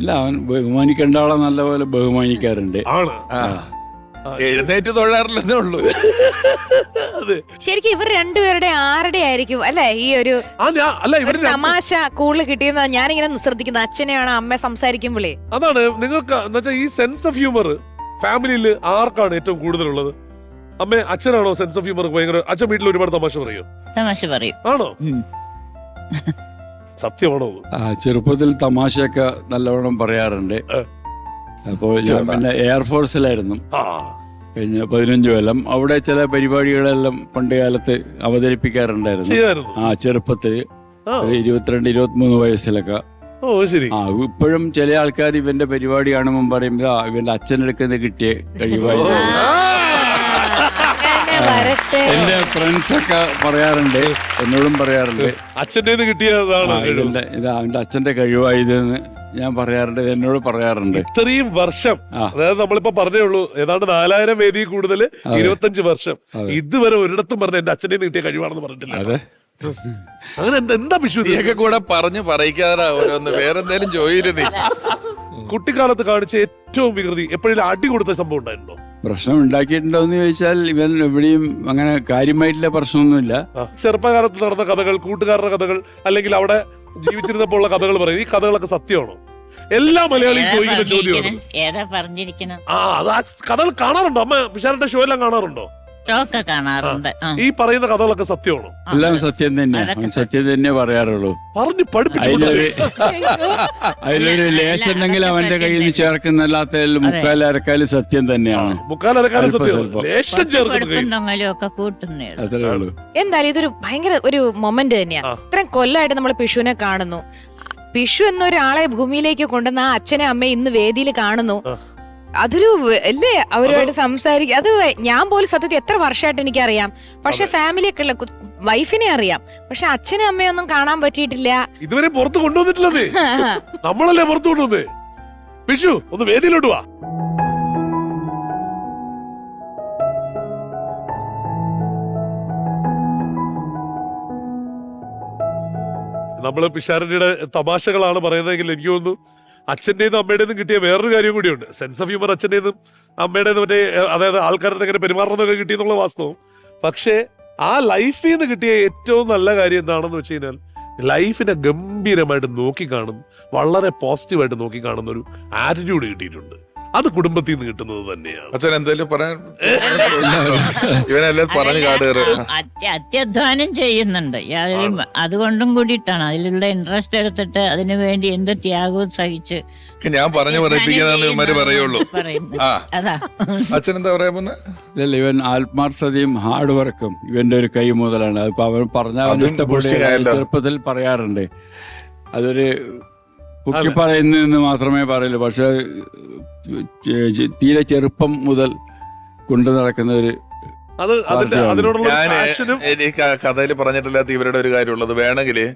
ഇല്ല, അവൻ ബഹുമാനിക്കേണ്ട ആളെ നല്ലപോലെ ബഹുമാനിക്കാറുണ്ട്. ആണ്. എഴുന്നേറ്റ് തൊഴാറില്ലെന്നേ ഉള്ളൂ. ശരിക്കും ഇവർ രണ്ടുപേരുടെ ആരുടെ ആയിരിക്കും അല്ലെ ഈ ഒരു തമാശ കൂടുതൽ കിട്ടിയെന്ന് ഞാനിങ്ങനെ ശ്രദ്ധിക്കുന്നത്? അച്ഛനെയാണോ അമ്മ സംസാരിക്കുമ്പോഴേ? അതാണ് നിങ്ങൾക്ക് എന്നുവെച്ചാൽ ഈ സെൻസ് ഓഫ് ഹ്യൂമർ ഫാമിലിയിൽ ആർക്കാണ് ഏറ്റവും കൂടുതലുള്ളത്? അമ്മ, അച്ഛനാണോ സെൻസ് ഓഫ് ഹ്യൂമർ ഭയങ്കര? അച്ഛൻ വീട്ടിൽ ഒരുപാട് തമാശ പറയും. തമാശ പറയും. ആണോ? സത്യമാണോ? ചെറുപ്പത്തിൽ തമാശയൊക്കെ നല്ലവണ്ണം പറയാറുണ്ട്. അപ്പോൾ ഞാൻ പിന്നെ എയർഫോഴ്സിലായിരുന്നു കഴിഞ്ഞ 15 കൊല്ലം. അവിടെ ചില പരിപാടികളെല്ലാം പണ്ട് കാലത്ത് അവതരിപ്പിക്കാറുണ്ടായിരുന്നു. ചെറുപ്പത്തിൽ 22-23 വയസ്സിലൊക്കെ. ഇപ്പോഴും ചില ആൾക്കാർ ഇവന്റെ പരിപാടി കാണുമ്പോൾ പറയും ഇവന്റെ അച്ഛനെടുക്കുന്ന കിട്ടിയ കഴിവായി. എന്റെ ഫ്രണ്ട്സൊക്കെ പറയാറുണ്ട്, എന്നോടും പറയാറുണ്ട് അച്ഛൻ്റെ കിട്ടിയതാണ് ഇത് അവന്റെ അച്ഛന്റെ കഴിവായതെന്ന് ഞാൻ പറയാറുണ്ട്, എന്നോട് പറയാറുണ്ട്. ഇത്രയും വർഷം, അതായത് നമ്മളിപ്പോ പറഞ്ഞേ ഉള്ളൂ ഏതാണ്ട് 4000 വേദി കൂടുതൽ 25 വർഷം, ഇതുവരെ ഒരിടത്തും പറഞ്ഞ എന്റെ അച്ഛൻ്റെ കിട്ടിയ കഴിവാണെന്ന് പറഞ്ഞിട്ടില്ല. അതെ, അങ്ങനെ എന്താ വിശ്വസിയൊക്കെ കൂടെ പറഞ്ഞു പറയിക്കാറാ ഓരോന്ന്, വേറെന്തേലും ചോദിച്ചിരുന്നേ. കുട്ടിക്കാലത്ത് കാണിച്ച ഏറ്റവും വികൃതി എപ്പോഴും അടി കൊടുത്ത സംഭവം ഉണ്ടായിട്ടുണ്ടോ? പ്രശ്നം ഉണ്ടാക്കിയിട്ടുണ്ടോന്ന് ചോദിച്ചാൽ ഇവൻ എവിടെയും അങ്ങനെ കാര്യമായിട്ടുള്ള പ്രശ്നമൊന്നുമില്ല. ചെറുപ്പകാലത്ത് നടന്ന കഥകൾ, കൂട്ടുകാരുടെ കഥകൾ, അല്ലെങ്കിൽ അവിടെ ജീവിച്ചിരുന്നപ്പോൾ ഉള്ള കഥകൾ പറയും, ഈ കഥകളൊക്കെ സത്യമാണോ? എല്ലാ മലയാളിയും ചോദിക്കുന്ന ചോദ്യമാണ്. ഏതാ പറഞ്ഞിരിക്കണം? അത് ആ കഥകൾ കാണാറുണ്ടോ? അമ്മ പിഷാരന്റെ ഷോ എല്ലാം കാണാറുണ്ടോ? ഷോക്കെ കാണാറുണ്ട്. ഈ പറയുന്ന കഥകളൊക്കെ സത്യമാണോ? എല്ലാം സത്യം തന്നെയാണ്, സത്യം തന്നെ പറയാറുള്ളൂ. പറഞ്ഞു പഠിപ്പിച്ചു. അതിലൊരു ലേശം എന്തെങ്കിലും അവന്റെ കയ്യിൽ നിന്ന് ചേർക്കുന്നല്ലാത്ത 3/4 സത്യം തന്നെയാണ്. 3/4 സത്യം, അത്രേ ഉള്ളൂ. എന്തായാലും ഇതൊരു ഭയങ്കര ഒരു മൊമെന്റ് തന്നെയാണ്. ഇത്രയും കൊല്ലമായിട്ട് നമ്മൾ പിഷുവിനെ കാണുന്നു. പിഷു എന്നൊരാളെ ഭൂമിയിലേക്ക് കൊണ്ടുവന്ന ആ അച്ഛനെ അമ്മയെ ഇന്ന് വേദിയിൽ കാണുന്നു. അതൊരു അല്ലേ, അവരുമായിട്ട് സംസാരിക്കുക. അത് ഞാൻ പോലും സത്യത്തിൽ എത്ര വർഷമായിട്ട് എനിക്കറിയാം. പക്ഷെ ഫാമിലിയൊക്കെ ഉള്ള വൈഫിനെ അറിയാം, പക്ഷെ അച്ഛനും അമ്മയൊന്നും കാണാൻ പറ്റിയിട്ടില്ല. ഇതുവരെ പുറത്ത് കൊണ്ടുവന്നിട്ടില്ലേ? നമ്മളല്ലേ പുറത്ത് കൊണ്ടുവന്നേ. പിഷു ഒന്ന് വേദിയിലോട്ട് വാ. നമ്മള് പിഷാരടിയുടെ തമാശകളാണ് പറയുന്നതെങ്കിൽ എനിക്ക് തോന്നുന്നു അച്ഛൻ്റെന്നും അമ്മയുടേന്നും കിട്ടിയ വേറൊരു കാര്യം കൂടിയുണ്ട്. സെൻസ് ഓഫ് ഹ്യൂമർ അച്ഛൻ്റെന്നും അമ്മയുടേന്നും മറ്റേ, അതായത് ആൾക്കാരുടെ എങ്ങനെ പെരുമാറുന്നതൊക്കെ കിട്ടിയെന്നുള്ള വാസ്തവം. പക്ഷേ ആ ലൈഫിൽ നിന്ന് കിട്ടിയ ഏറ്റവും നല്ല കാര്യം എന്താണെന്ന് വെച്ച് കഴിഞ്ഞാൽ ലൈഫിനെ ഗംഭീരമായിട്ട് നോക്കിക്കാണും, വളരെ പോസിറ്റീവായിട്ട് നോക്കിക്കാണുന്ന ഒരു ആറ്റിറ്റ്യൂഡ് കിട്ടിയിട്ടുണ്ട്. അത് കുടുംബത്തിൽ നിന്ന് കിട്ടുന്നത് തന്നെയാണ്. അച്ഛൻ എന്തെങ്കിലും പറയാൻ? ഇവനെല്ലാം പറഞ്ഞു കാടുകയറ്. അത്യധ്വാനം ചെയ്യുന്നുണ്ട്, അതുകൊണ്ടും കൂടിയിട്ടാണ് അതിലുള്ള ഇൻട്രസ്റ്റ് എടുത്തിട്ട് അതിനു വേണ്ടി എന്ത് ത്യാഗവും സഹിച്ച് ഞാൻ പറഞ്ഞു പറയിപ്പിക്കാന്ന് ഇവന്മാര് പറയുള്ളൂ. അതാ അച്ഛൻ എന്താ പറയാ പോന്നെ? ഇതല്ല, ഇവൻ ആത്മാർത്ഥതയും ഹാർഡ് വർക്കും ഇവന്റെ ഒരു കൈ മുതലാണ്. അതിപ്പോ അവൻ പറഞ്ഞാൽ ചെറുപ്പത്തിൽ പറയാറുണ്ട്. അതൊരു കുക്കി പറയുന്നതെന്ന് മാത്രമേ പറയൂ, പക്ഷെ തീരെ ചെറുപ്പം മുതൽ കൊണ്ടു നടക്കുന്ന ഒരു എനിക്ക് കഥയിൽ പറഞ്ഞിട്ടില്ലാത്ത ഇവരുടെ ഒരു കാര്യമുള്ളത്, വേണമെങ്കില്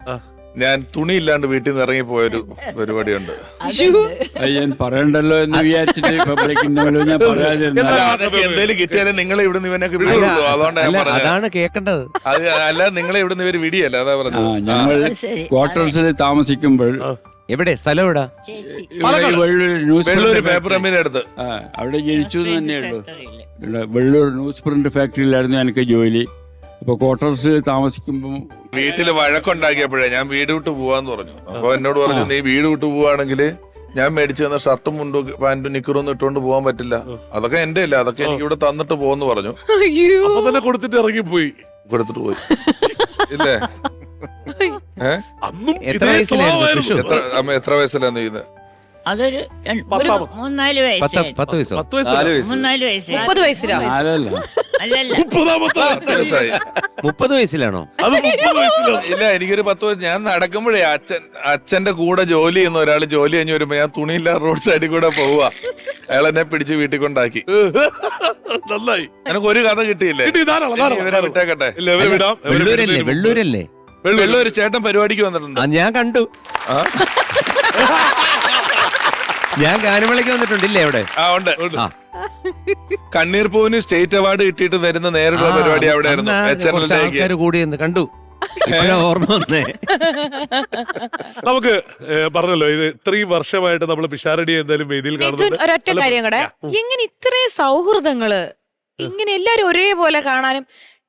ഞാൻ തുണി ഇല്ലാണ്ട് വീട്ടിൽ നിന്ന് ഇറങ്ങിപ്പോയൊരു പരിപാടിയുണ്ട്. ഞാൻ പറയണ്ടല്ലോ എന്ന് വിചാരിച്ചിട്ട് ഞാൻ പറയാതിരുന്നത്. എന്തേലും കിട്ടിയാലും നിങ്ങളെ ഇവിടുന്ന് ഇവനൊക്കെ വിടുള്ളൂ, അതുകൊണ്ടാണ് ഞാൻ പറഞ്ഞത്. അതാണ് കേൾക്കേണ്ടത്. അത് അല്ല, നിങ്ങളെ ഇവിടുന്ന് ഇവര് വിടിയല്ല, അതാ പറഞ്ഞത്. ഞങ്ങൾ ക്വാർട്ടേഴ്സിൽ താമസിക്കുമ്പോൾ എവിടെ സ്ഥലം എവിടാ? വെള്ളൂർ പേപ്പർ കമ്പനി അടുത്ത്. അവിടെ ജനിച്ചു തന്നെയുള്ളൂ. വെള്ളൂർ ന്യൂസ് പ്രിന്റ് ഫാക്ടറിയിലായിരുന്നു എനിക്ക് ജോലി. അപ്പൊ ക്വാർട്ടേഴ്സിൽ താമസിക്കുമ്പോൾ വീട്ടില് വഴക്കുണ്ടാക്കിയപ്പോഴേ ഞാൻ വീട് വിട്ട് പോവാന്ന് പറഞ്ഞു. അപ്പൊ എന്നോട് പറഞ്ഞു, നീ വീട് വിട്ട് പോവാണെങ്കിൽ ഞാൻ മേടിച്ചു തന്ന ഷർട്ടും മുണ്ടും പാന്റും നിക്കറൊന്നും ഇട്ടുകൊണ്ട് പോകാൻ പറ്റില്ല, അതൊക്കെ എന്റെ അല്ല, അതൊക്കെ എനിക്ക് ഇവിടെ തന്നിട്ട് പോവെന്ന് പറഞ്ഞു. അപ്പൊ തന്നെ കൊടുത്തിട്ട് ഇറങ്ങിപ്പോയി. കൊടുത്തിട്ട് പോയി. ഇല്ലേ? എത്ര വയസ്സിലായിരുന്നു? എത്ര വയസ്സിലാന്ന് ചെയ്യുന്നത്? അതൊരു 3-4 വയസ്സ്. 10 വയസ്സോ? 3-4 വയസ്സ്. 30 വയസ്സിലോ? അല്ലല്ല, 30 വയസ്സിലാണോ? ഇല്ല, എനിക്കൊരു 10 വയസ്സ്. ഞാൻ നടക്കുമ്പോഴേ അച്ഛന്റെ കൂടെ ജോലി ചെയ്യുന്ന ഒരാള് ജോലി കഴിഞ്ഞ് വരുമ്പോ ഞാൻ തുണിയില്ലാതെ റോഡ് സൈഡിൽ കൂടെ പോവുക. അയാൾ എന്നെ പിടിച്ച് വീട്ടിൽ കൊണ്ടാക്കി. നന്നായി. എനിക്ക് ഒരു കഥ കിട്ടിയില്ലേ? ഇവരെ വിട്ടേക്കട്ടെ. വെള്ളൂരല്ലേ? വെള്ളൂര് ചേട്ടൻ പരിപാടിക്ക് വന്നിട്ടുണ്ട്. ഞാൻ കണ്ടു. ഞാൻ ഗാനമേളയ്ക്ക് വന്നിട്ടുണ്ടില്ലേ അവിടെ? ഉണ്ട്. കണ്ണീർ പൂവിന് സ്റ്റേറ്റ് അവാർഡ് കിട്ടിയിട്ട് വരുന്ന നേരിട്ടുള്ള പരിപാടി അവിടെ ആയിരുന്നു. കൂടി കണ്ടു. ഓർമ്മ വന്നേ. നമുക്ക് പറഞ്ഞല്ലോ, ഇത് ഇത്രയും വർഷമായിട്ട് നമ്മൾ പിഷാരടി എന്തായാലും വേദിയിൽ കാണുന്നുണ്ട്. ഒരൊറ്റ കാര്യം കൂടെ, എങ്ങനെ ഇത്രയും സൗഹൃദങ്ങള് ഇങ്ങനെ എല്ലാരും ഒരേപോലെ കാണാനും,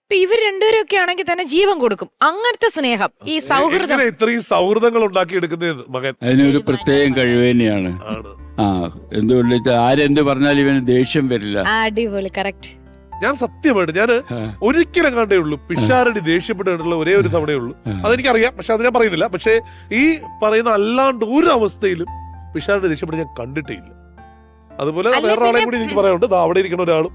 ഇപ്പൊ ഇവർ രണ്ടുപേരും ഒക്കെ ആണെങ്കിൽ തന്നെ ജീവൻ കൊടുക്കും. അങ്ങനത്തെ സ്നേഹം, ഈ സൗഹൃദം, ഇത്രയും സൗഹൃദങ്ങൾ ഉണ്ടാക്കിയെടുക്കുന്നത് മകൻ അതിനൊരു പ്രത്യേകം കഴിവ് തന്നെയാണ്. എന്തുകൊണ്ട് ആരെന്ത് പറഞ്ഞാലും ഇവന് ദേഷ്യം വരില്ല. അടിപൊളി, കറക്റ്റ്. ഞാൻ സത്യമായിട്ട് ഞാൻ ഒരിക്കലും കണ്ടേ ഉള്ളൂ പിഷാരടി ദേഷ്യപ്പെട്ടിട്ടുള്ള ഒരേ ഒരു തവണയേ ഉള്ളൂ. അതെനിക്കറിയാം, പക്ഷെ അത് ഞാൻ പറയുന്നില്ല. പക്ഷെ ഈ പറയുന്ന അല്ലാണ്ട് ഒരു അവസ്ഥയിലും പിഷാരടി ദേഷ്യപ്പെട്ട് ഞാൻ കണ്ടിട്ടേ ഇല്ല. അതുപോലെ വേറൊരാളെ കൂടി എനിക്ക് പറയാനുണ്ട്. അവിടെ ഇരിക്കുന്ന ഒരാളും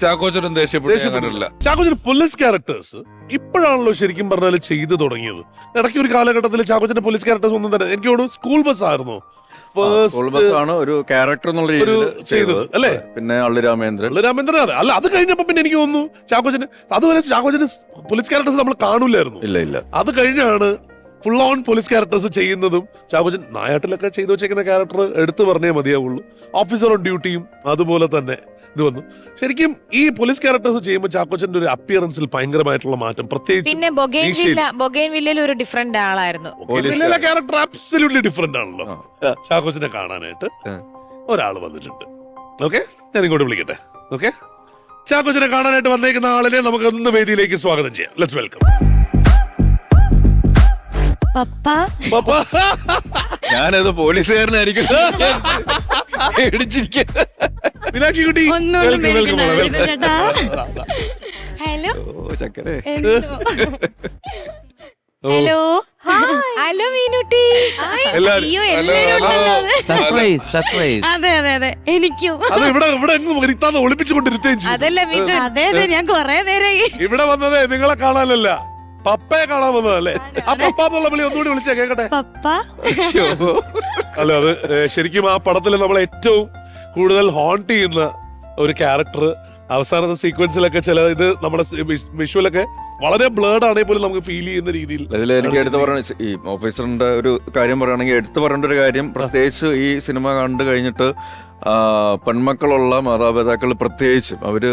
ചാക്കോച്ചനും ദേഷ്യപ്പെട്ടില്ല. ചാക്കോച്ചൻ പോലീസ് ക്യാരക്ടേഴ്സ് ഇപ്പോഴാണല്ലോ ശരിക്കും പറഞ്ഞാൽ ചെയ്തു തുടങ്ങിയത്. ഇടയ്ക്ക് ഒരു കാലഘട്ടത്തിൽ ചാക്കോച്ചന്റെ പോലീസ് ക്യാരക്ടേഴ്സ് ഒന്നും തന്നെ എനിക്ക് തോന്നുന്നു സ്കൂൾ ബസ് ആയിരുന്നു. സ്കൂൾ ബസ്സാണ് ഒരു ക്യാരക്ടർ എന്നുള്ള രീതിയിൽ ചെയ്തത് അല്ലേ? പിന്നെ അള്ളു രാമേന്ദ്രൻ അല്ല, അത് കഴിഞ്ഞപ്പോ പിന്നെ എനിക്ക് തോന്നുന്നു ചാക്കോച്ചന് അതുവരെ ചാക്കോച്ചന് പോലീസ് ക്യാരക്ടേഴ്സ് നമ്മൾ കാണൂലായിരുന്നു. ഇല്ല അത് കഴിഞ്ഞാണ് ഫുൾ ഓൺ പോലീസ് ക്യാരക്ടേഴ്സ് ചെയ്യുന്നതും. ചാക്കോച്ചൻ നായാട്ടിലൊക്കെ ചെയ്തു വെച്ചേക്കുന്ന ക്യാരക്ടർ എടുത്തു പറഞ്ഞേ മതിയാവുള്ളൂ. ഓഫീസർ ഓൺ ഡ്യൂട്ടിയും അതുപോലെ തന്നെ ഇത് വന്നു. ശരിക്കും ഈ പോലീസ് ക്യാരക്ടേഴ്സ് ചെയ്യുമ്പോൾ ചാക്കോച്ചന്റെ ഒരു അപ്പിയറൻസിൽ ഭയങ്കരമായിട്ടുള്ള മാറ്റം, പ്രത്യേകിച്ച് പിന്നെ ബൊഗൈൻവില്ലയിൽ ഒരു ഡിഫറെന്റ് ആളായിരുന്നു. ക്യാരക്ടർ ആബ്സല്യൂട്ട്ലി ഡിഫറെന്റ് ആണല്ലോ. ചാക്കോച്ചനെ കാണാനായിട്ട് ഒരാൾ വന്നിട്ടുണ്ട്. ഓക്കെ, ഞാൻ ഇങ്ങോട്ട് വിളിക്കട്ടെ. ഓക്കെ, ചാക്കോച്ചനെ കാണാനായിട്ട് വന്നേക്കുന്ന ആളിനെ നമുക്ക് ഒന്ന് വേദിയിലേക്ക് സ്വാഗതം ചെയ്യാം. Let's welcome. ഞാനത് പോലീസുകാരനായിരിക്കും മീനാക്ഷി കുട്ടി, ഹലോ ചക്കരേ. Hello hello Meenutty. Surprise surprise. അതെ അതെ അതെ, എനിക്കും അത് ഇവിടെ എങ്ങും ഒളിപ്പിച്ചുകൊണ്ടിരുത്തേം ചെയ്യും. അതല്ല മിഥുൻ, അതെ അതെ, ഞാൻ കൊറേ നേരമായി ഇവിടെ വന്നതേ നിങ്ങളെ കാണാനല്ല, പപ്പയെ കാണാൻ വന്നതല്ലേ? ആ പപ്പ എന്നുള്ള വിളി ഒന്നുകൂടി വിളിച്ചാ കേക്കട്ടെ. പപ്പ. അല്ല, അത് ശരിക്കും ആ പടത്തിൽ നമ്മൾ ഏറ്റവും കൂടുതൽ ഹോണ്ട് ചെയ്യുന്ന ഒരു ക്യാരക്ടർ. അവസാനത്തെ സീക്വൻസിലൊക്കെ ചില ഇത് നമ്മുടെ വിഷ്വലൊക്കെ വളരെ ബ്ലേഡ് ആണെങ്കിൽ പോലും നമുക്ക് ഫീൽ ചെയ്യുന്ന രീതിയിൽ. അതിൽ എനിക്ക് എടുത്തു പറയണ ഈ ഓഫീസറിന്റെ ഒരു കാര്യം പറയുകയാണെങ്കിൽ എടുത്തു പറയേണ്ട ഒരു കാര്യം, പ്രത്യേകിച്ച് ഈ സിനിമ കണ്ടു കഴിഞ്ഞിട്ട് പെൺമക്കളുള്ള മാതാപിതാക്കൾ പ്രത്യേകിച്ചും അവര്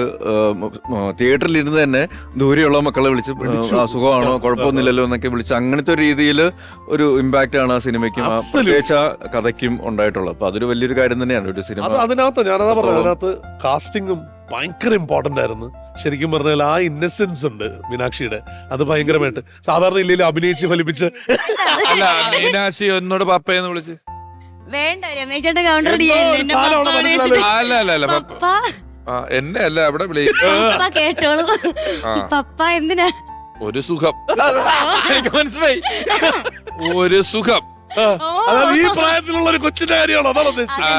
തിയേറ്ററിൽ ഇരുന്ന് തന്നെ ദൂരെയുള്ള മക്കളെ വിളിച്ച് സുഖമാണോ കുഴപ്പമൊന്നുമില്ലല്ലോ എന്നൊക്കെ വിളിച്ച് അങ്ങനത്തെ ഒരു രീതിയിൽ ഒരു ഇമ്പാക്റ്റ് ആണ് ആ സിനിമയ്ക്കും പ്രത്യേകിച്ച് ആ കഥയ്ക്കും ഉണ്ടായിട്ടുള്ളത്. അപ്പൊ അതൊരു വലിയൊരു കാര്യം തന്നെയാണ് ഒരു സിനിമ. അതിനകത്ത് ഞാനതാ പറഞ്ഞത്, അതിനകത്ത് കാസ്റ്റിംഗും ഭയങ്കര ഇമ്പോർട്ടന്റ് ആയിരുന്നു. ശരിക്കും പറഞ്ഞാൽ ആ ഇന്നസെൻസ് ഉണ്ട് മീനാക്ഷിയുടെ, അത് ഭയങ്കരമായിട്ട് സാധാരണ ഇല്ലെങ്കിൽ അഭിനയിച്ച് ഫലിപ്പിച്ച്. അല്ല, മീനാക്ഷി എന്നോട് പപ്പയെന്ന് വിളിച്ച്. വേണ്ട, രമേശേട്ടൻ കൗണ്ടർ എന്നെ അല്ല അവിടെ കേട്ടോളൂ. പപ്പ എന്തിനാ? ഒരു സുഖം, എനിക്ക് മനസ്സിലായി, ഒരു സുഖം. ഈ പ്രായത്തിലുള്ള ഒരു കൊച്ചിന്റെ കാര്യമാണോ അതാണ് ഉദ്ദേശിച്ചത്?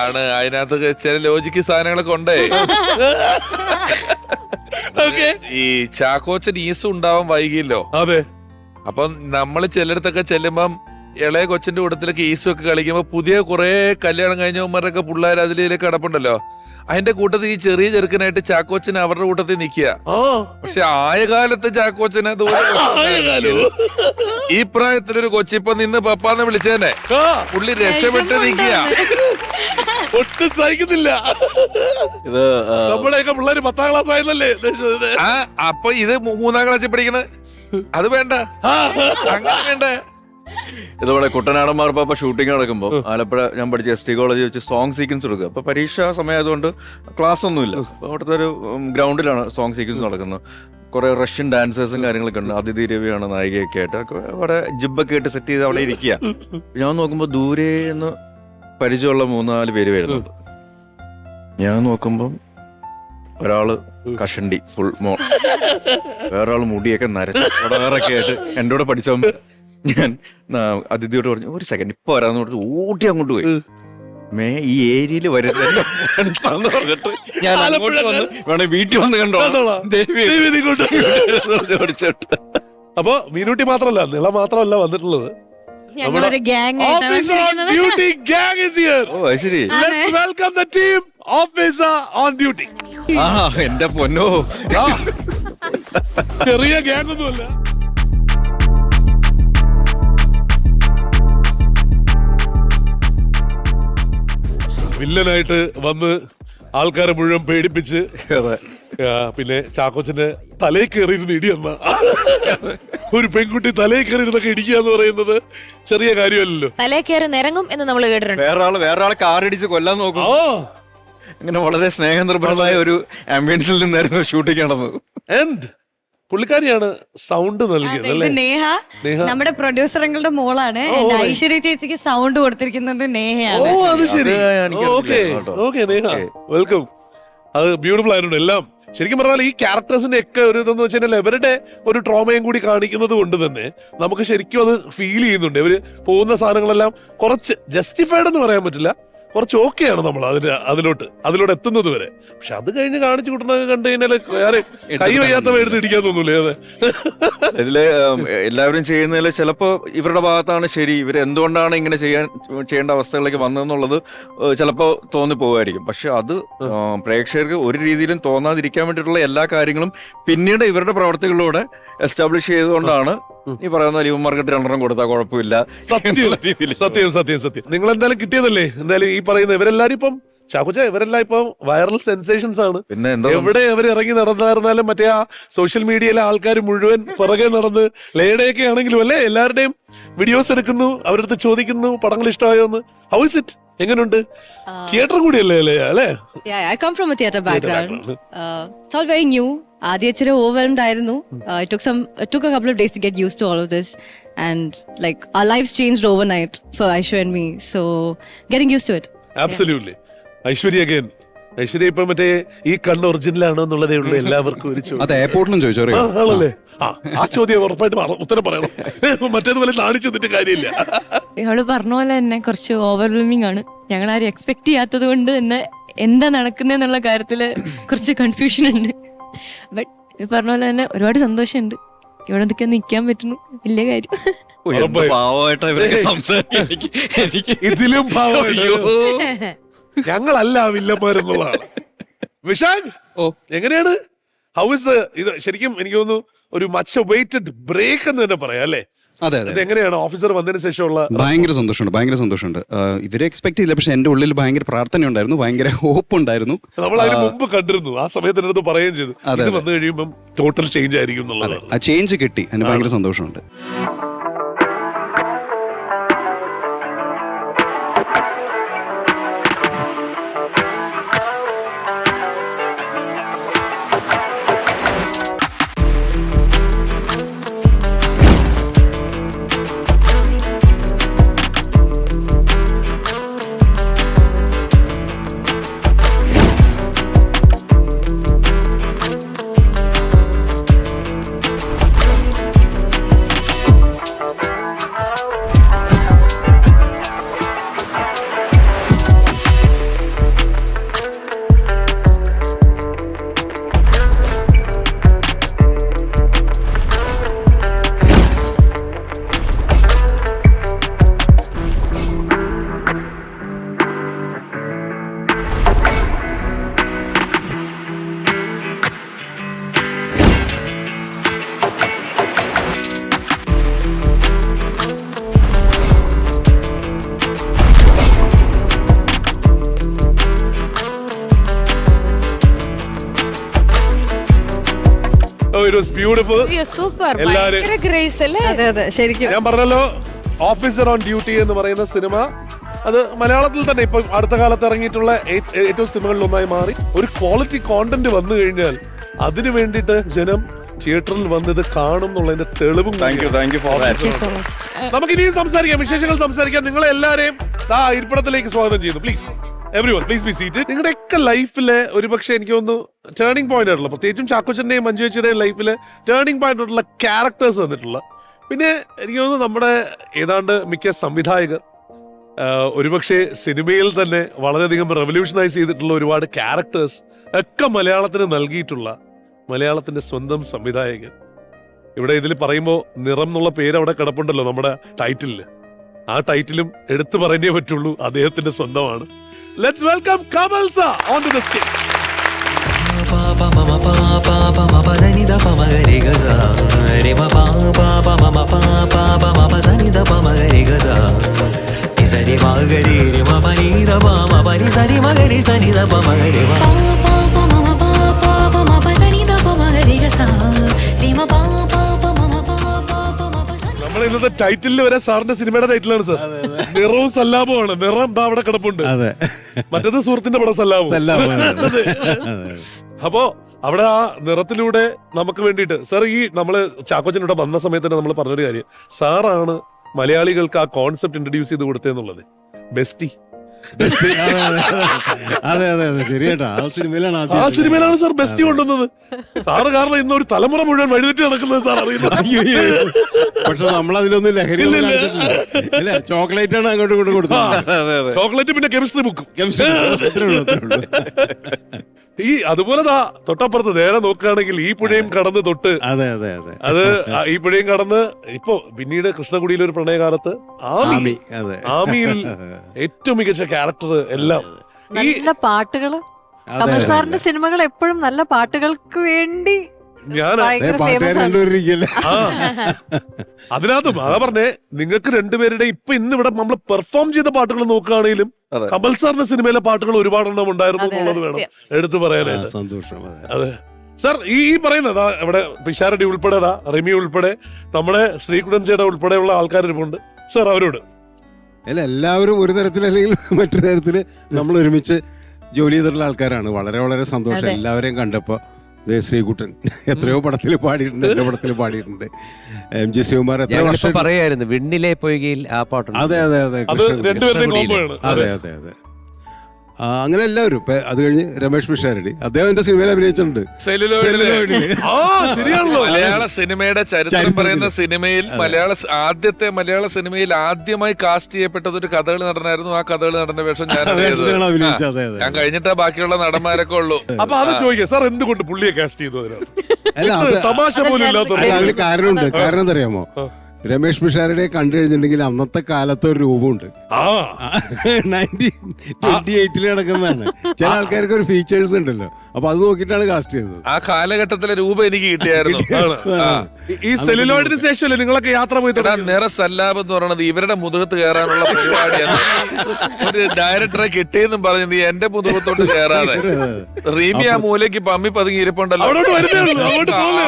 ആണ്, അതിനകത്ത് ചില ലോജിക്ക് സാധനങ്ങളൊക്കെ ഉണ്ടേ. ഈ ചാക്കോച്ചൻ ഈസ് ഉണ്ടാവാൻ വൈകിയല്ലോ. അതെ. അപ്പം നമ്മള് ചിലയിടത്തൊക്കെ ചെല്ലുമ്പം ഇളയ കൊച്ചിന്റെ കൂട്ടത്തിലൊക്കെ ഈസും ഒക്കെ കളിക്കുമ്പോ പുതിയ കുറെ കല്യാണം കഴിഞ്ഞവന്മാരൊക്കെ പിള്ളേർ അതിലേക്ക് കിടപ്പുണ്ടല്ലോ. അതിന്റെ കൂട്ടത്തിൽ ഈ ചെറിയ ചെറുക്കനായിട്ട് ചാക്കോച്ചൻ അവരുടെ കൂട്ടത്തിൽ നിക്കുക. പക്ഷെ ആയ കാലത്ത് ചാക്കോച്ചനെ ഈ പ്രായത്തിലൊരു കൊച്ചിപ്പം നിന്ന് പപ്പാന്ന് വിളിച്ചേനെ, പുള്ളി രക്ഷപ്പെട്ട് നിക്കുക. ഒട്ടും സഹിക്കുന്നില്ല. ഇത് നമ്മുടെയൊക്കെ പിള്ളേര് 10ാം ക്ലാസ് ആയതല്ലേ? അപ്പൊ ഇത് 3ാം ക്ലാസ്സിൽ പഠിക്കുന്നത്. അത് വേണ്ട, അങ്ങനെ വേണ്ട. ഇതോടെ കുട്ടനാടൻ മാർപ്പാപ്പ ഷൂട്ടിംഗ് നടക്കുമ്പോൾ ആലപ്പുഴ ഞാൻ പഠിച്ച ST കോളേജ് വെച്ച് സോങ് സീക്വൻസ് എടുക്കുക. അപ്പൊ പരീക്ഷാ സമയം ആയതുകൊണ്ട് ക്ലാസ് ഒന്നുമില്ല. അപ്പൊ അവിടുത്തെ ഒരു ഗ്രൗണ്ടിലാണ് സോങ് സീക്വൻസ് നടക്കുന്നത്. കുറെ റഷ്യൻ ഡാൻസേഴ്സും കാര്യങ്ങളൊക്കെ ഉണ്ട്. അതിഥി രവിയാണ് നായികയൊക്കെ ആയിട്ട്. അവിടെ ജിബൊക്കെ ആയിട്ട് സെറ്റ് ചെയ്ത് അവിടെ ഇരിക്കുക. ഞാൻ നോക്കുമ്പോ ദൂരെ നിന്ന് പരിചയമുള്ള 3-4 പേര് വരുന്നുണ്ട്. ഞാൻ നോക്കുമ്പം ഒരാള് കഷണ്ടി ഫുൾ വേറൊരാള് മുടിയൊക്കെ നരച്ചൊക്കെ ആയിട്ട് എൻ്റെ കൂടെ പഠിച്ചവൻ. ഞാൻ അതിഥിയോട് പറഞ്ഞു, ഒരു സെക്കൻഡ് ഇപ്പൊ വരാന്ന് പറഞ്ഞിട്ട് ഊട്ടി അങ്ങോട്ട് പോയി. ഈ ഏരിയയിൽ വരുന്ന പറഞ്ഞിട്ട് ഞാൻ അങ്ങോട്ട് വന്ന് വേണേ വീട്ടിൽ വന്ന് കണ്ടോ. അപ്പൊ മീനൂട്ടി മാത്രല്ല, നിള മാത്രമല്ല വന്നിട്ടുള്ളത്. ഞങ്ങളൊരു ഗ്യാങ് എന്റെ പൊന്നോ, ചെറിയ ഗ്യാങ് ഒന്നുമല്ല. വില്ലനായിട്ട് വന്ന് ആൾക്കാരെ മുഴുവൻ പേടിപ്പിച്ച് പിന്നെ ചാക്കോച്ചന്റെ തലയിൽ കയറിയിരുന്ന് ഇടിയെന്ന ഒരു പെൺകുട്ടി തലയിൽ കയറിയിരുന്നൊക്കെ ഇടിക്കുക എന്ന് പറയുന്നത് ചെറിയ കാര്യമല്ലല്ലോ. തലയിൽ കയറി നിരങ്ങും എന്ന് നമ്മൾ കേട്ടിട്ടുണ്ട്. വേറൊരാളെ കാറടിച്ച് കൊല്ലാൻ നോക്കും. അങ്ങനെ വളരെ സ്നേഹനിർഭരമായ ഒരു ആംബിയൻസിൽ നിന്നായിരുന്നു ഷൂട്ടിംഗ് നടന്നത്. പുള്ളിക്കാരിയാണ് സൗണ്ട് നൽകിയത് അല്ലേ? നേഹ, നമ്മുടെ പ്രൊഡ്യൂസറുകളുടെ മോളാണ്. ഐശ്വര്യ ചേച്ചിക്ക് സൗണ്ട് കൊടുത്തിരിക്കുന്നത് നേഹയാണ്. ഓ, അത് ശരി. Okay Neha, welcome. അത് ബ്യൂട്ടിഫുൾ ആയിരുന്നു എല്ലാം. ശരിക്കും പറഞ്ഞാൽ ഈ ക്യാരക്ടേഴ്സിന്റെ ഒക്കെ ഒരു ഇതെന്ന് വെച്ച് കഴിഞ്ഞാൽ ഇവരുടെ ഒരു ട്രോമയും കൂടി കാണിക്കുന്നത് കൊണ്ട് തന്നെ നമുക്ക് ശരിക്കും അത് ഫീൽ ചെയ്യുന്നുണ്ട്. ഇവര് പോകുന്ന സാധനങ്ങളെല്ലാം കുറച്ച് ജസ്റ്റിഫൈഡ് എന്ന് പറയാൻ പറ്റില്ല, കുറച്ച് ഓക്കെയാണ് നമ്മൾ അതിലോട്ട് എത്തുന്നത് വരെ. പക്ഷെ അത് കഴിഞ്ഞ് കാണിച്ചു കൂട്ടണത് കണ്ടു കഴിഞ്ഞാൽ കൈ വയ്യാത്തവ എടുത്ത് ഇടിക്കാൻ തോന്നൂലേ? അതെ, ഇതില് എല്ലാവരും ചെയ്യുന്നതിൽ ചിലപ്പോ ഇവരുടെ ഭാഗത്താണ് ശരി, ഇവർ എന്തുകൊണ്ടാണ് ഇങ്ങനെ ചെയ്യേണ്ട അവസ്ഥകളിലേക്ക് വന്നതെന്നുള്ളത് ചിലപ്പോ തോന്നിപ്പോകുമായിരിക്കും. പക്ഷെ അത് പ്രേക്ഷകർക്ക് ഒരു രീതിയിലും തോന്നാതിരിക്കാൻ വേണ്ടിയിട്ടുള്ള എല്ലാ കാര്യങ്ങളും പിന്നീട് ഇവരുടെ പ്രവർത്തികളിലൂടെ എസ്റ്റാബ്ലിഷ് ചെയ്തുകൊണ്ടാണ് ഈ പറയുന്ന ലീവ് മാർക്കറ്റ് 2 കൊടുത്താൽ കുഴപ്പമില്ല. സത്യം. നിങ്ങൾ എന്തായാലും കിട്ടിയതല്ലേ? എന്തായാലും ഈ പറയുന്ന ഇവരെല്ലാരും ഇപ്പം ചാക്കോച്ച ഇവരെല്ലാം ഇപ്പം വൈറൽ സെൻസേഷൻസ് ആണ്. പിന്നെ എവിടെ അവർ ഇറങ്ങി നടന്നായിരുന്നാലും മറ്റേ ആ സോഷ്യൽ മീഡിയയിലെ ആൾക്കാർ മുഴുവൻ പുറകെ നടന്ന് ലേഡയൊക്കെ ആണെങ്കിലും അല്ലേ എല്ലാവരുടെയും വീഡിയോസ് എടുക്കുന്നു, അവരടുത്ത് ചോദിക്കുന്നു പടങ്ങൾ ഇഷ്ടമായോ എന്ന്. How is it? എങ്ങനെയുണ്ട്? തിയേറ്റർ കൂടിയല്ലേ അല്ലേ? I come from a theatre background. It's all very new. ആദ്യം ഇച്ചിരി overwhelmed ആയിരുന്നു. It took a couple of days to get used to all of this, and like our lives changed overnight for Aishu and me. So getting used to it. Absolutely. Aishwarya again. Aishwarya ഇപ്പൊ മറ്റേ ഈ കണ്ണ് original ആണോ എന്നുള്ളതേ ഉള്ളൂ എല്ലാവർക്കും ഒരു ചോദ്യം. അതെ, എയർപോർട്ടിലും ചോദിച്ചോ ആണല്ലേ? ആ ചോദ്യം ഉറപ്പായിട്ട് ഉത്തരം പറയണം. മറ്റേതുപോലെ കാണിച്ചെന്നിട്ട് കാര്യമില്ല. ഇയാള് പറഞ്ഞ പോലെ തന്നെ കുറച്ച് ഓവർവെൽമിംഗ് ആണ്. ഞങ്ങൾ ആരും എക്സ്പെക്ട് ചെയ്യാത്തത് കൊണ്ട് തന്നെ എന്താ നടക്കുന്നതെന്നുള്ള കാര്യത്തില് കുറച്ച് കൺഫ്യൂഷൻ ഉണ്ട്. ബട്ട് പറഞ്ഞ പോലെ തന്നെ ഒരുപാട് സന്തോഷമുണ്ട്. ഇവിടെ എന്തൊക്കെ നിൽക്കാൻ പറ്റുന്നു, വലിയ കാര്യം. ഇതിലും ഞങ്ങളല്ല വില്ലന്മാരെന്നുള്ളതാണ്. വിശാഖ്, എങ്ങനെയാണ്? ഹൗ ഇസ് ഇത്? ശരിക്കും എനിക്ക് തോന്നുന്നു ഒരു മച്ച് വെയിറ്റഡ് ബ്രേക്ക് എന്ന് തന്നെ പറയാം അല്ലേ? അതെ, എങ്ങനെയാണ് ഓഫീസർ വന്നതിന് ശേഷമുള്ള? ഭയങ്കര സന്തോഷമുണ്ട്. ഇവരെ എക്സ്പെക്ട് ചെയ്തില്ല, പക്ഷെ എന്റെ ഉള്ളിൽ ഭയങ്കര പ്രാർത്ഥന ഉണ്ടായിരുന്നു, ഭയങ്കര ഹോപ്പ് ഉണ്ടായിരുന്നു. നമ്മൾ അതിന് മുമ്പ് കണ്ടിരുന്നു, ആ സമയത്ത് അടുത്ത് പറയുകയും ചെയ്തു ഇത് വന്നു കഴിയുമ്പോൾ ടോട്ടൽ ചേഞ്ച് ആയിരിക്കും എന്നുള്ളത്. ആ ചേഞ്ച് കിട്ടി, അതിന് ഭയങ്കര സന്തോഷമുണ്ട്. ശരിക്കും ഞാൻ പറഞ്ഞല്ലോ, ഓഫീസർ ഓൺ ഡ്യൂട്ടി എന്ന് പറയുന്ന സിനിമ അത് മലയാളത്തിൽ തന്നെ ഇപ്പൊ അടുത്ത കാലത്ത് ഇറങ്ങിയിട്ടുള്ള ഏറ്റവും സിനിമകളിൽ ഒന്നായി മാറി. ഒരു ക്വാളിറ്റി കോണ്ടന്റ് വന്നു കഴിഞ്ഞാൽ അതിനു വേണ്ടിയിട്ട് ജനം തിയേറ്ററിൽ വന്നത് കാണും എന്നുള്ളതിന്റെ തെളിവും. നമുക്ക് ഇനിയും സംസാരിക്കാം, വിശേഷങ്ങൾ സംസാരിക്കാം. നിങ്ങളെ എല്ലാരെയും ഇരിപ്പിടത്തിലേക്ക് സ്വാഗതം ചെയ്യുന്നു. Please everyone please be seated. നിങ്ങളുടെയൊക്കെ ലൈഫിലെ ഒരുപക്ഷെ എനിക്ക് തോന്നുന്നു ടേണിംഗ് പോയിന്റ് ആയിട്ടുള്ള, പ്രത്യേകിച്ചും ചാക്കോച്ചന്റെയും മഞ്ജുവച്ചിയുടെയും ലൈഫില് ടേണിംഗ് പോയിന്റ് ആയിട്ടുള്ള ക്യാരക്ടേഴ്സ് വന്നിട്ടുള്ള, പിന്നെ എനിക്ക് തോന്നുന്നു നമ്മുടെ ഏതാണ്ട് മിക്ക സംവിധായകർ ഒരുപക്ഷെ സിനിമയിൽ തന്നെ വളരെയധികം റെവല്യൂഷനൈസ് ചെയ്തിട്ടുള്ള ഒരുപാട് ക്യാരക്ടേഴ്സ് ഒക്കെ മലയാളത്തിന് നൽകിയിട്ടുള്ള മലയാളത്തിന്റെ സ്വന്തം സംവിധായകൻ. ഇവിടെ ഇതിൽ പറയുമ്പോൾ നിറം എന്നുള്ള പേര് അവിടെ കിടപ്പുണ്ടല്ലോ നമ്മുടെ ടൈറ്റിലില്. ആ ടൈറ്റിലും എടുത്തു പറഞ്ഞേ പറ്റുള്ളൂ, അദ്ദേഹത്തിന്റെ സ്വന്തമാണ്. Let's welcome Kamal sir on to the stage. നമ്മുടെ ഇന്നത്തെ ടൈറ്റിലിൽ വരെ സാറിന്റെ സിനിമയുടെ ടൈറ്റിലാണ് സാർ. നിറവും സല്ലാപമാണ്. നിറം ദാ അവിടെ കിടപ്പുണ്ട്. മറ്റേത് സുഹൃത്തിന്റെ പടം സല്ലാപം. അപ്പോ അവിടെ ആ നിറത്തിലൂടെ നമുക്ക് വേണ്ടിയിട്ട് സാർ, ഈ നമ്മള് ചാക്കോച്ചനോട് വന്ന സമയത്ത് തന്നെ നമ്മൾ പറഞ്ഞൊരു കാര്യം, സാറാണ് മലയാളികൾക്ക് ആ കോൺസെപ്റ്റ് ഇൻട്രൊഡ്യൂസ് ചെയ്ത് കൊടുത്തതെന്നുള്ളത്. ബെസ്റ്റി അതെ അതെ അതെ ശരിയേട്ടാ. ആ സിനിമയിലാണ് ആ സിനിമയിലാണ് സാർ ബെസ്റ്റ് കൊണ്ടുവന്നത്. സാറ് കാരണം ഇന്ന് ഒരു തലമുറ മുഴുവൻ വഴിതെറ്റി നടക്കുന്നത് സാർ അറിയുന്നത്. പക്ഷെ നമ്മളതിലൊന്നും ലഹരി അല്ല, ചോക്ലേറ്റ് ആണ് അങ്ങോട്ടും ഇങ്ങോട്ടും കൊടുത്തത്. ചോക്ലേറ്റ് പിന്നെ കെമിസ്ട്രി ബുക്കും. അത്രേ ഉള്ളൂ, അത്രേ ഉള്ളൂ. ഈ അതുപോലെ തൊട്ടപ്പുറത്ത് നേരെ നോക്കുകയാണെങ്കിൽ ഈ പുഴയും കടന്ന് തൊട്ട് അതെ അതെ അതെ അത് ഈ പുഴയും കടന്ന് ഇപ്പൊ പിന്നീട് കൃഷ്ണകുടിയിലെ ഒരു പ്രണയകാലത്ത് ആമി, അതെ. ആമിയിൽ ഏറ്റവും മികച്ച ക്യാരക്ടർ എല്ലാം. നല്ല പാട്ടുകള്, കമൽ സാറിന്റെ സിനിമകൾ എപ്പോഴും നല്ല പാട്ടുകൾക്ക് വേണ്ടി ഞാൻ അതിനകത്തും അതാ പറഞ്ഞേ, നിങ്ങൾക്ക് രണ്ടുപേരുടെ ഇപ്പൊ ഇന്ന് ഇവിടെ നമ്മൾ പെർഫോം ചെയ്ത പാട്ടുകൾ നോക്കുകയാണെങ്കിലും കമൽ സാറിന്റെ സിനിമയിലെ പാട്ടുകൾ ഒരുപാടെണ്ണം ഉണ്ടായിരുന്നു എന്നുള്ളത് വേണം എടുത്തു പറയാനായിട്ട്. സന്തോഷം. അതെ സാർ, ഈ പറയുന്നത് ഇവിടെ പിഷാരടി ഉൾപ്പെടെ, റിമി ഉൾപ്പെടെ, നമ്മുടെ ശ്രീകുടൻ ചേട്ടൻ ഉൾപ്പെടെയുള്ള ആൾക്കാരിപ്പുണ്ട് സാർ. അവരോട് അല്ല, എല്ലാവരും ഒരു തരത്തിൽ അല്ലെങ്കിൽ മറ്റൊരു തരത്തിൽ നമ്മൾ ഒരുമിച്ച് ജോലി ചെയ്തിട്ടുള്ള ആൾക്കാരാണ്. വളരെ വളരെ സന്തോഷം എല്ലാവരെയും കണ്ടപ്പോ. ശ്രീകുട്ടൻ എത്രയോ പടത്തിൽ പാടിയിട്ടുണ്ട്, എന്റെ പടത്തിൽ പാടിയിട്ടുണ്ട്. MG ശ്രീകുമാർ എത്ര വർഷം പറയായിരുന്നു വിണ്ണിലെ പൊയ്കയിൽ ആ പാട്ടുണ്ട്. അതെ അതെ അതെ അതെ അതെ അതെ അങ്ങനെ എല്ലാവരും. അത് കഴിഞ്ഞ് രമേഷ് പിഷാരടി, അദ്ദേഹം എന്റെ സിനിമയിൽ അഭിനയിച്ചിട്ടുണ്ട്. മലയാള സിനിമയുടെ ചരിത്രം പറയുന്ന സിനിമയിൽ ആദ്യത്തെ മലയാള സിനിമയിൽ ആദ്യമായി കാസ്റ്റ് ചെയ്യപ്പെട്ടത് ഒരു കഥകളി നടനായിരുന്നു. ആ കഥകളി നടന്റെ വേഷം ഞാൻ കഴിഞ്ഞിട്ടാ ബാക്കിയുള്ള നടന്മാരൊക്കെ ഉള്ളൂ. അപ്പൊ അത് ചോദിക്കാം സാർ, എന്തുകൊണ്ട് പുള്ളിയെ കാസ്റ്റ് ചെയ്തു? അല്ല, തമാശ പോലും ഇല്ലാത്ത അതിന് കാരണമുണ്ട്. കാരണം എന്താ അറിയാമോ? രമേഷ് പിഷാരടിയെ കണ്ടു കഴിഞ്ഞിട്ടുണ്ടെങ്കിൽ അന്നത്തെ കാലത്തെ ഒരു രൂപമുണ്ട്. 1928 നടക്കുന്നതാണ്. ചില ആൾക്കാർക്ക് ഒരു ഫീച്ചേഴ്സ് ഉണ്ടല്ലോ, അപ്പൊ അത് നോക്കിയിട്ടാണ് കാസ്റ്റ് ചെയ്തത്. ആ കാലഘട്ടത്തിലെ രൂപം എനിക്ക് കിട്ടിയായിരുന്നു. ഈ സെല്ലുലോയിഡിന് ശേഷമല്ലേ നിങ്ങളൊക്കെ യാത്ര പോയി? നിറ സല്ലാബ് എന്ന് പറയുന്നത് ഇവരുടെ മുതുകത്ത് കയറാനുള്ള പരിപാടിയാണ്. ഒരു ഡയറക്ടറെ കിട്ടിയെന്നും പറഞ്ഞു നീ എന്റെ മുതുകത്തോട്ട് കയറാതെ. റീമി ആ മൂലയ്ക്ക് പമ്മി പതുങ്ങി ഇരിപ്പുണ്ടല്ലോ.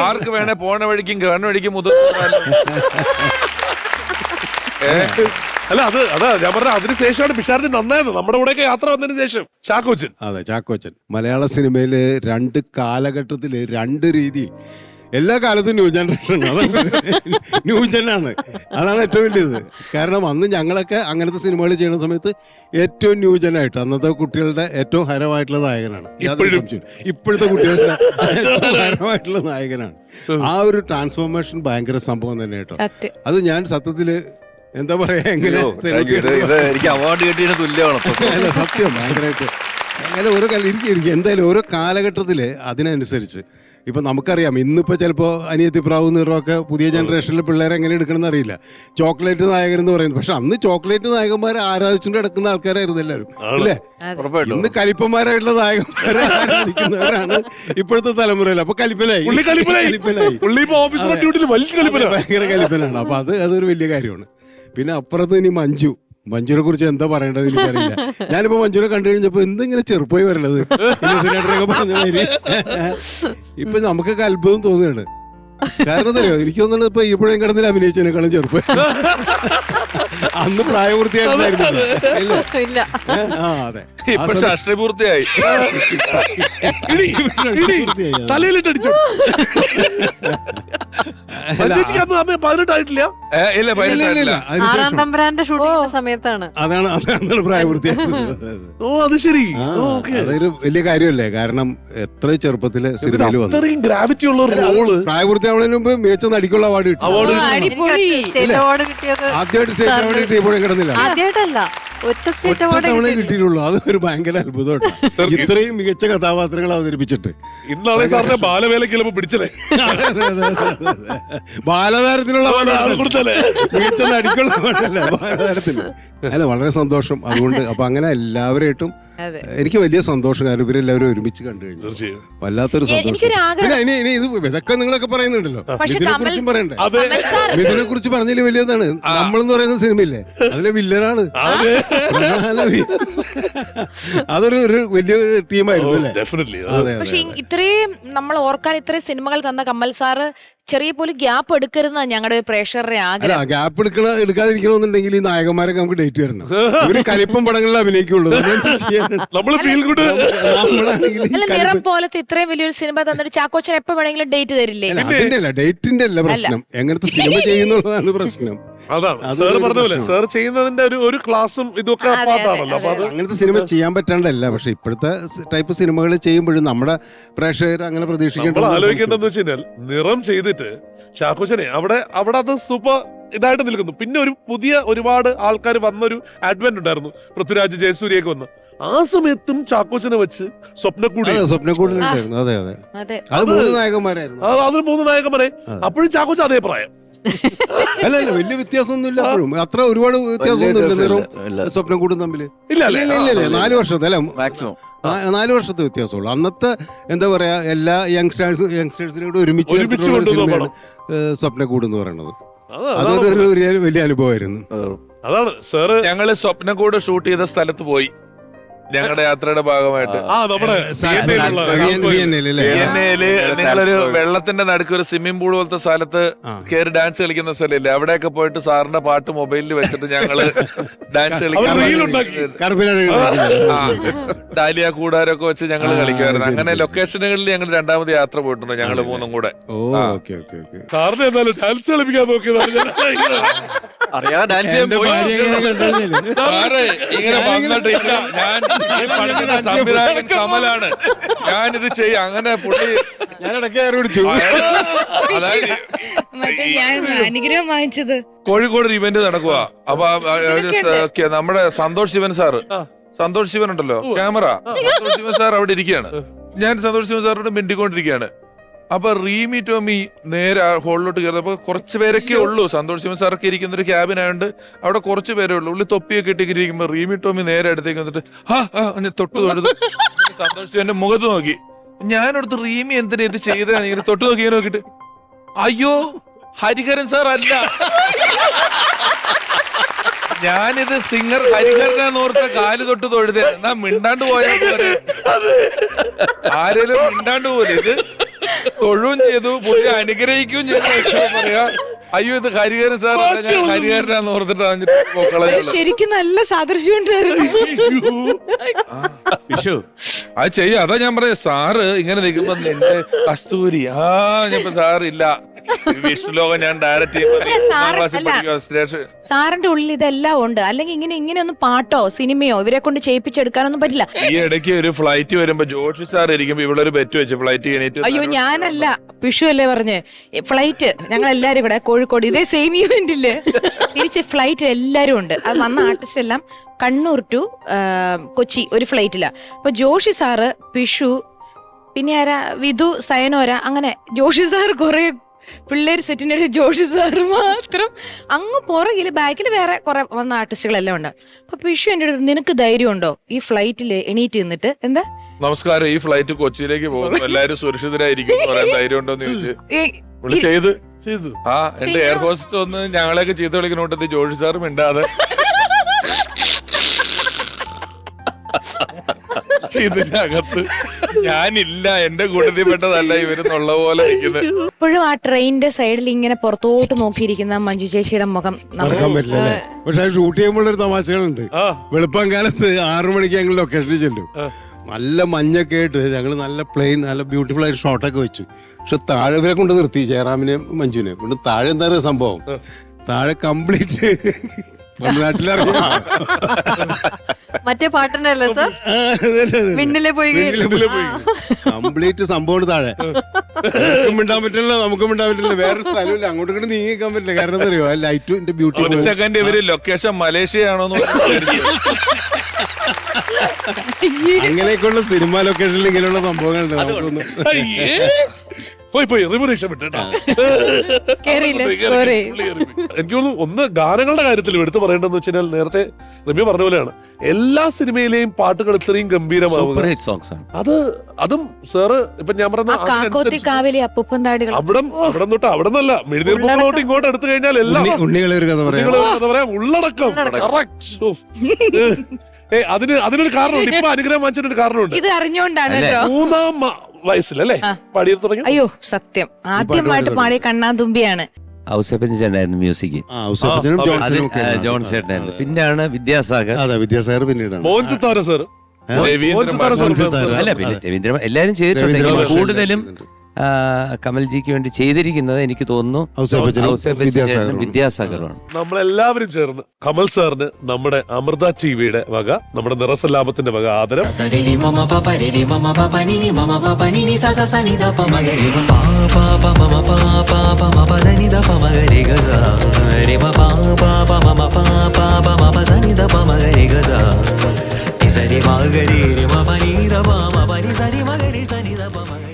ആർക്ക് വേണേ പോണ വഴിക്കും കണ്ണ വഴിക്കും മുതുക. അല്ല, അതാ ഞാൻ പറഞ്ഞ അതിനുശേഷമാണ് പിഷാരടി നന്നായത് നമ്മുടെ കൂടെയൊക്കെ യാത്ര വന്നതിന് ശേഷം. ചാക്കോച്ചൻ, അതെ ചാക്കോച്ചൻ മലയാള സിനിമയില് രണ്ട് കാലഘട്ടത്തില് രണ്ട് രീതിയിൽ, എല്ലാ കാലത്തും ന്യൂ ജനറേഷൻ, ന്യൂജനാണ്. അതാണ് ഏറ്റവും വലിയത്. കാരണം അന്ന് ഞങ്ങളൊക്കെ അങ്ങനത്തെ സിനിമകൾ ചെയ്യുന്ന സമയത്ത് ഏറ്റവും ന്യൂജനായിട്ട് അന്നത്തെ കുട്ടികളുടെ ഏറ്റവും ഹരമായിട്ടുള്ള നായകനാണ്. ഇപ്പോഴത്തെ കുട്ടികളുടെ ഏറ്റവും ഹരമായിട്ടുള്ള നായകനാണ്. ആ ഒരു ട്രാൻസ്ഫോർമേഷൻ ഭയങ്കര സംഭവം തന്നെ കേട്ടോ. അത് ഞാൻ സത്യത്തില് എന്താ പറയാ, എങ്ങനെ എനിക്ക് അവാർഡ് കിട്ടിയതിന് തുല്യമാണ്. അല്ല, സത്യം ഭയങ്കരമായിട്ട് അങ്ങനെ ഓരോ എനിക്ക് എന്തായാലും ഓരോ കാലഘട്ടത്തില് അതിനനുസരിച്ച് ഇപ്പൊ നമുക്കറിയാം. ഇന്നിപ്പോ ചിലപ്പോ അനിയത്തി പ്രാവ് നിറമൊക്കെ പുതിയ ജനറേഷനിലെ പിള്ളേരെ എങ്ങനെ എടുക്കണമെന്ന് അറിയില്ല. ചോക്ലേറ്റ് നായകൻ എന്ന് പറയുന്നത്, പക്ഷെ അന്ന് ചോക്ലേറ്റ് നായകന്മാരെ ആരാധിച്ചുകൊണ്ട് കിടക്കുന്ന ആൾക്കാരായിരുന്നു എല്ലാവരും, അല്ലേ? ഇന്ന് കലിപ്പന്മാരായിട്ടുള്ള നായകന്മാരെ ആരാധിക്കുന്നവരാണ് ഇപ്പോഴത്തെ തലമുറയിൽ. അപ്പൊ കലിപ്പനായി ഭയങ്കര കലിപ്പനാണ്. അപ്പൊ അതൊരു വലിയ കാര്യമാണ്. പിന്നെ അപ്പുറത്ത് ഇനി മഞ്ജുവിനെ കുറിച്ച് എന്താ പറയേണ്ടത് എനിക്കറിയില്ല. ഞാനിപ്പോ മഞ്ജുവിനെ കണ്ടു കഴിഞ്ഞപ്പോ എന്തിങ്ങനെ ചെറുപ്പമായി വരണത് പറഞ്ഞ മാതിരി ഇപ്പൊ നമുക്കൊക്കെ അത്ഭുതം തോന്നുകയാണ്. കാരണം എന്തറിയോ, എനിക്ക് തോന്നുന്നത് ഇപ്പൊ ഇപ്പോഴും കിടന്നിൽ അഭിനയിച്ചതിനേക്കാളും ചെറുപ്പം. അന്ന് പ്രായപൂർത്തിയായിട്ടില്ല. അതെ, ഇപ്പൊ ഷഷ്ടിപൂർത്തിയായി. തലയിലിട്ടടിച്ചു. 18 സമയത്താണ്. അതാണ് പ്രായപൂർത്തിയായത്. ഓ, അത് ശരി. അതൊരു വലിയ കാര്യമല്ലേ? കാരണം എത്ര ചെറുപ്പത്തില് സിനിമയിൽ വന്നു. ഗ്രാവിറ്റി ഉള്ള പ്രായപൂർത്തിയാവുന്നതിന് മുമ്പ് മികച്ച നടിക്കുള്ള അവാർഡ് കിട്ടി. ആദ്യമായിട്ട് സ്റ്റേറ്റ് അവാർഡ് കിട്ടി. ഇപ്പോഴും കിടന്നില്ല, ഒറ്റ തവണ കിട്ടിയിട്ടുള്ളൂ. അതൊരു ഭയങ്കര അത്ഭുതം. ഇത്രയും മികച്ച കഥാപാത്രങ്ങൾ അവതരിപ്പിച്ചിട്ട് ഇന്നാളെ സാറിന്റെ ബാലവേലക്ക് പിടിച്ചല്ലേ? ബാലതാരത്തിനുള്ള മികച്ച നടിക്കുള്ള അവാർഡല്ലേ ബാലതാരത്തിന്. അല്ല, വളരെ സന്തോഷം. അതുകൊണ്ട് അപ്പൊ അങ്ങനെ എല്ലാവരായിട്ടും എനിക്ക് വലിയ സന്തോഷം. കാരണം ഇവരെല്ലാവരും ഒരുമിച്ച് കണ്ടു കഴിഞ്ഞു വല്ലാത്തൊരു സന്തോഷം. ഇനി ഇതൊക്കെ നിങ്ങളൊക്കെ പറയുന്നുണ്ടല്ലോ, ഇതിനെ കുറിച്ചും പറയണ്ടേ? ഇതിനെ കുറിച്ച് പറഞ്ഞതിൽ വലിയതാണ്. നമ്മളെന്ന് പറയുന്ന സിനിമയില്ലേ, അതിലെ വില്ലനാണ്. അതൊരു വലിയൊരു ടീമായിരുന്നു അല്ലേ? പക്ഷെ ഇത്രയും നമ്മൾ ഓർക്കാൻ ഇത്രയും സിനിമകൾ തന്ന കമൽ സാറ് ചെറിയ പോലും ഗ്യാപ്പ് എടുക്കരുതെന്നാണ് ഞങ്ങളുടെ പ്രേക്ഷകരുടെ അല്ല ആഗ്രഹം. ഗ്യാപ്പ് എടുക്കാതിരിക്കണമെന്നുണ്ടെങ്കിൽ ഈ നായകന്മാരൊക്കെ നമുക്ക് ഡേറ്റ് തരണം. ഇവര് കലിപ്പം പടങ്ങളിൽ അഭിനയിക്കുള്ളൂ. നമ്മള് ഫീൽ ഗുഡ്. നമ്മളാണെങ്കിൽ ഈ അല്ല, നിറം കലിപ്പം- പോലത്തെ ഇത്രയും വലിയൊരു സിനിമ തന്നിട്ട് ചാക്കോച്ചൻ എപ്പോ വേണമെങ്കിലും ഡേറ്റ് തരില്ലേ? അല്ല, അതിന്റെ അല്ല, ഡേറ്റിന്റെ അല്ല പ്രശ്നം, എങ്ങനത്തെ സിനിമ ചെയ്യുന്നുള്ളതാണ് പ്രശ്നം. അതാണ് അതൊരു സാർ പറഞ്ഞ പോലെ പ്രശ്നമാണ്. സാർ ചെയ്യുന്നതിന്റെ ഒരു ക്ലാസ്സും ഇതൊക്കെ പാട്ടാണല്ലോ. അപ്പൊ അത് അങ്ങനത്തെ സിനിമ ചെയ്യാൻ പറ്റാണ്ടല്ല, പക്ഷെ ഇപ്പോഴത്തെ ടൈപ്പ് സിനിമകൾ ചെയ്യുമ്പോഴും നമ്മുടെ പ്രേക്ഷകർ അങ്ങനെ പ്രതീക്ഷിക്കേണ്ട നമ്മൾ ആലോചിക്കേണ്ടതെന്ന് വെച്ച് കഴിഞ്ഞാൽ നിറം ചെയ്തിട്ട് ചാക്കോച്ചനെ അവിടെ അത് സൂപ്പർ ഇതായിട്ട് നിൽക്കുന്നു. പിന്നെ ഒരു പുതിയ ഒരുപാട് ആൾക്കാർ വന്നൊരു അഡ്വന്റ് ഉണ്ടായിരുന്നു, പൃഥ്വിരാജ് ജയസൂര്യയൊക്കെ വന്ന്. ആ സമയത്തും ചാക്കോച്ചനെ വെച്ച് സ്വപ്നക്കൂടിലുണ്ടായിരുന്നു. അതെ അതെ, അത് 3 നായകന്മാരായിരുന്നു. അതിൽ 3 നായകന്മാരെ. അപ്പോഴും ചാക്കോച്ച അതേ പ്രായം. അല്ല വലിയ വ്യത്യാസമൊന്നുമില്ല. അപ്പോഴും അത്ര ഒരുപാട് വ്യത്യാസമൊന്നുമില്ല നിറവും സ്വപ്നക്കൂടും തമ്മിൽ. ഇല്ല 4 വർഷത്തെ അല്ല, മാക്സിമം 4 വർഷത്തെ വ്യത്യാസമുള്ളൂ. അന്നത്തെ എന്താ പറയാ, എല്ലാ യങ്സ്റ്റേഴ്സിനും കൂടെ ഒരുമിച്ച് സിനിമയാണ് സ്വപ്നക്കൂട് എന്ന് പറയുന്നത്. അതൊരു വലിയ അനുഭവമായിരുന്നു. അതാണ് സാറ്. ഞങ്ങള് സ്വപ്നക്കൂട് ഷൂട്ട് ചെയ്ത സ്ഥലത്ത് പോയി ഞങ്ങളുടെ യാത്രയുടെ ഭാഗമായിട്ട്. നിങ്ങളൊരു വെള്ളത്തിന്റെ നടുക്ക് ഒരു സ്വിമ്മിംഗ് പൂൾ പോലത്തെ സ്ഥലത്ത് കയറി ഡാൻസ് കളിക്കുന്ന സ്ഥലമില്ലേ, അവിടെയൊക്കെ പോയിട്ട് സാറിന്റെ പാട്ട് മൊബൈലിൽ വെച്ചിട്ട് ഞങ്ങള് ഡാൻസ് ഡാലിയ കൂടാരൊക്കെ വെച്ച് ഞങ്ങൾ കളിക്കുമായിരുന്നു. അങ്ങനെ ലൊക്കേഷനുകളിൽ ഞങ്ങൾ 2ാമത് യാത്ര പോയിട്ടുണ്ട്, ഞങ്ങള് 3 കൂടെ. സാറിന് എന്നാലും ഡാൻസ് കളിപ്പിക്കാൻ നോക്കിയതാണ്. അറിയാതെ ഡാൻസ് ഇങ്ങനെ വന്നിട്ടില്ല. ഞാൻ സംവിധായകൻ കമലാണ്, ഞാനിത് ചെയ്യാം. അങ്ങനെ പുള്ളി അനുഗ്രഹം വാങ്ങിച്ചത് കോഴിക്കോട് ഒരു ഇവന്റ് നടക്കുക. അപ്പൊ നമ്മുടെ സന്തോഷ് ശിവൻ സാറ്, സന്തോഷ് ശിവൻ ഉണ്ടല്ലോ ക്യാമറ, സന്തോഷ് ശിവൻ സാർ അവിടെ ഇരിക്കുകയാണ്. ഞാൻ സന്തോഷ് ശിവൻ സാറിനോട് മിണ്ടിക്കൊണ്ടിരിക്കുകയാണ്. അപ്പൊ റീമി ടോമി നേരെ ഹോളിലോട്ട് കയറുന്നപ്പോ കുറച്ച് പേരൊക്കെ ഉള്ളൂ. സന്തോഷ് ശിവൻ സാറൊക്കെ ഇരിക്കുന്ന ഒരു ക്യാബിൻ ആയതുകൊണ്ട് അവിടെ കുറച്ച് പേരേ ഉള്ളൂ. ഉള്ളി തൊപ്പിയൊക്കെ ഇട്ടിരിക്കുമ്പോ റീമി ടോമി നേരെ അടുത്തേക്ക് വന്നിട്ട് തൊട്ട് തൊഴുതു സന്തോഷ് ശിവന്റെ മുഖത്ത് നോക്കി. ഞാനടുത്ത് റീമി എന്തിനാ ഇത് ചെയ്ത ഇങ്ങനെ തൊട്ട് നോക്കി നോക്കിട്ട്, അയ്യോ ഹരിഹരൻ സാർ അല്ല, ഞാനിത് സിംഗർ ഹരിഹരനോർത്ത കാല് തൊട്ട് തൊഴുതേ. എന്നാ മിണ്ടാണ്ട് പോയാൽ പോരെ, ആരേലും മിണ്ടാണ്ട് പോലെ. ഇത് തൊഴുവും ചെയ്തു, പുള്ളി അനുഗ്രഹിക്കുകയും ചെയ്തു. പറയാ അയ്യോ ഇത് ഹരിഹരൻ സാർ അല്ല, ഞാൻ ഹരിഹരനാന്ന് ഓർത്തിട്ട് ശരിക്കും നല്ല സാദൃശ്യം ഉണ്ടായിരുന്നു. അത് ചെയ്യാം. അതാ ഞാൻ പറയാ, സാറ് ഇങ്ങനെ നിൽക്കുമ്പോ എന്റെ കസ്തൂരി ഞാൻ സാറില്ല വിഷ്ണുലോകം ഞാൻ ഡയറക്റ്റ് സാറിന്റെ ഉള്ളിൽ ഇതെല്ലാം ഉണ്ട്. അല്ലെങ്കിൽ ഇങ്ങനെയൊന്നും പാട്ടോ സിനിമയോ ഇവരെ കൊണ്ട് ചെയ്യിപ്പിച്ചെടുക്കാനൊന്നും പറ്റില്ല. ഈ ഇടയ്ക്ക് ഒരു ഫ്ലൈറ്റ് വരുമ്പോ ജോഷി സാർ ഇരിക്കുമ്പോ ഇവിടെ ഒരു ബെറ്റ് വെച്ച് ഫ്ലൈറ്റ് കഴിഞ്ഞിട്ട്, അയ്യോ ഞാനല്ല, പിഷു അല്ലേ പറഞ്ഞ് ഫ്ലൈറ്റ് ഞങ്ങൾ എല്ലാരും കൂടെ കോഴിക്കോട് ഇതേ സെയിം ഇവന്റില് തിരിച്ച് ഫ്ലൈറ്റ് എല്ലാരും ഉണ്ട്. അത് വന്ന ആർട്ടിസ്റ്റ് എല്ലാം കണ്ണൂർ ടു കൊച്ചി ഒരു ഫ്ലൈറ്റിലാ. അപ്പൊ ജോഷി സാറ്, പിഷു, പിന്നെ ആരാ, വിധു, സയനോര, അങ്ങനെ ജോഷി സാർ കുറെ പിള്ളേര് സെറ്റിന്റെ ജോഷി സാറ് മാത്രം അങ്ങ് പുറകില്, ബാക്കിൽ വേറെ കുറെ വന്ന ആർട്ടിസ്റ്റുകളെല്ലാം ഉണ്ട്. അപ്പൊ പിഷു എന്റെ അടുത്ത്, നിനക്ക് ധൈര്യം ഉണ്ടോ ഈ ഫ്ലൈറ്റില് എണീറ്റ് നിന്നിട്ട്? എന്താ നമസ്കാരം, ഈ ഫ്ലൈറ്റ് കൊച്ചിയിലേക്ക് പോകുന്നു, എല്ലാരും സുരക്ഷിതരായിരിക്കും പറയാൻ ധൈര്യം ഉണ്ടോന്ന് ചോദിച്ചു. ചെയ്തു എന്റെ എയർ ഹോസ്റ്റസ് ഒന്ന് ഞങ്ങളെയൊക്കെ ചീത്ത വിളിക്കുന്നോട്ടത് ജോഷി സാറും മിണ്ടാതെ ഇതിനകത്ത് ഞാനില്ല, എന്റെ കൂട്ടത്തിൽ പെട്ടതല്ല ഇവരെന്നുള്ള പോലെ ഇരിക്കുന്നത്. ഇപ്പോഴും ആ ട്രെയിനിന്റെ സൈഡിൽ ഇങ്ങനെ പുറത്തോട്ട് നോക്കിയിരിക്കുന്ന മഞ്ജു ചേച്ചിയുടെ മുഖം മറക്കാൻ പറ്റില്ല അല്ലേ? പക്ഷെ ഷൂട്ട് ചെയ്യുമ്പോഴൊരു തമാശകളുണ്ട്. വെളുപ്പം കാലത്ത് 6 മണിക്ക് ഞങ്ങൾ ലൊക്കേഷനിൽ ചെല്ലും. നല്ല മഞ്ഞൊക്കെ ആയിട്ട് ഞങ്ങൾ നല്ല പ്ലെയിൻ നല്ല ബ്യൂട്ടിഫുൾ ആയിട്ട് ഷോട്ടൊക്കെ വെച്ചു. പക്ഷെ താഴെ ഇവരെ കൊണ്ട് നിർത്തി, ജയറാമിനെ മഞ്ജുവിനെ കൊണ്ട്. താഴെ എന്താ പറയുക സംഭവം, താഴെ കംപ്ലീറ്റ് തമിഴ്നാട്ടിലറിയാം മറ്റേ പാട്ടിന്റെ അല്ലേ സാർ, മിന്നിലെ പോയി കംപ്ലീറ്റ് സംഭവം താഴെ. നമുക്കും മിണ്ടാൻ പറ്റില്ല, നമുക്കും മിണ്ടാൻ പറ്റില്ല, വേറെ സ്ഥലമില്ല, അങ്ങോട്ടും ഇങ്ങോട്ട് നീങ്ങിക്കാൻ പറ്റില്ല. കാരണം എന്താ അറിയോ, ആ ലൈറ്റിന്റെ ബ്യൂട്ടി. സെക്കൻഡ് ഇവര് ലൊക്കേഷൻ മലേഷ്യ ആണോന്ന് അങ്ങനെയൊക്കെയുള്ള സിനിമ ലൊക്കേഷനിൽ ഇങ്ങനെയുള്ള സംഭവങ്ങളുണ്ട്. നമുക്കൊന്നും എനിക്ക് തോന്നുന്നു ഒന്ന് ഗാനങ്ങളുടെ കാര്യത്തിൽ എടുത്തു പറയേണ്ടതെന്ന് വെച്ച് കഴിഞ്ഞാൽ, നേരത്തെ രമ്യ പറഞ്ഞ പോലെയാണ് എല്ലാ സിനിമയിലെയും പാട്ടുകൾ ഇത്രയും ഗംഭീരമാവും. അതും സാറ് ഇപ്പൊ ഞാൻ പറഞ്ഞ അവിടെ തൊട്ട് അവിടെ നിന്നല്ല മെഴുതിർപ്പോട്ട് ഇങ്ങോട്ട് എടുത്തു കഴിഞ്ഞാൽ എല്ലാം ഉണ്ണികളെ ഒരു കഥ പറയാം, ഉള്ളടക്കം അതിനൊരു കാരണമുണ്ട്. ഇപ്പൊ അനുഗ്രഹം വാങ്ങിച്ചതിനൊരു കാരണമുണ്ട്. ഇത് അറിഞ്ഞുകൊണ്ടാണ് കേട്ടോ. 3-ാം വയസ്സിലല്ലേ പാടിയത് തുടങ്ങി? അയ്യോ സത്യം, ആദ്യമായിട്ട് പാടിയ കണ്ണാതുമ്പിയാണ്. ഔസേപ്പച്ചൻ ചേട്ടനായിരുന്നു മ്യൂസിക്. ജോൺ ചേട്ടനായിരുന്നു. പിന്നെയാണ് വിദ്യാസാഗർ. അതെ, വിദ്യാസാഗർ പിന്നീടാണ്. മോഹൻ സിത്താര സാർ. അല്ല, പിന്നെ രവീന്ദ്രൻ എല്ലാരും ചെയ്തിട്ടുണ്ട്. കൂടുതലും കമൽജിക്ക് വേണ്ടി ചെയ്തിരിക്കുന്നത് എനിക്ക് തോന്നുന്നു വിദ്യാസാഗറാണ്. നമ്മളെല്ലാവരും ചേർന്ന് കമൽ സാറിന് നമ്മുടെ അമൃത ടിവിയുടെ വക, നമ്മുടെ നിറസല്ലാപത്തിന്റെ വക ആദരം. സരി മകരി മ പനി ദ പ മ പനി സരി മകരി സനി ദ പ മ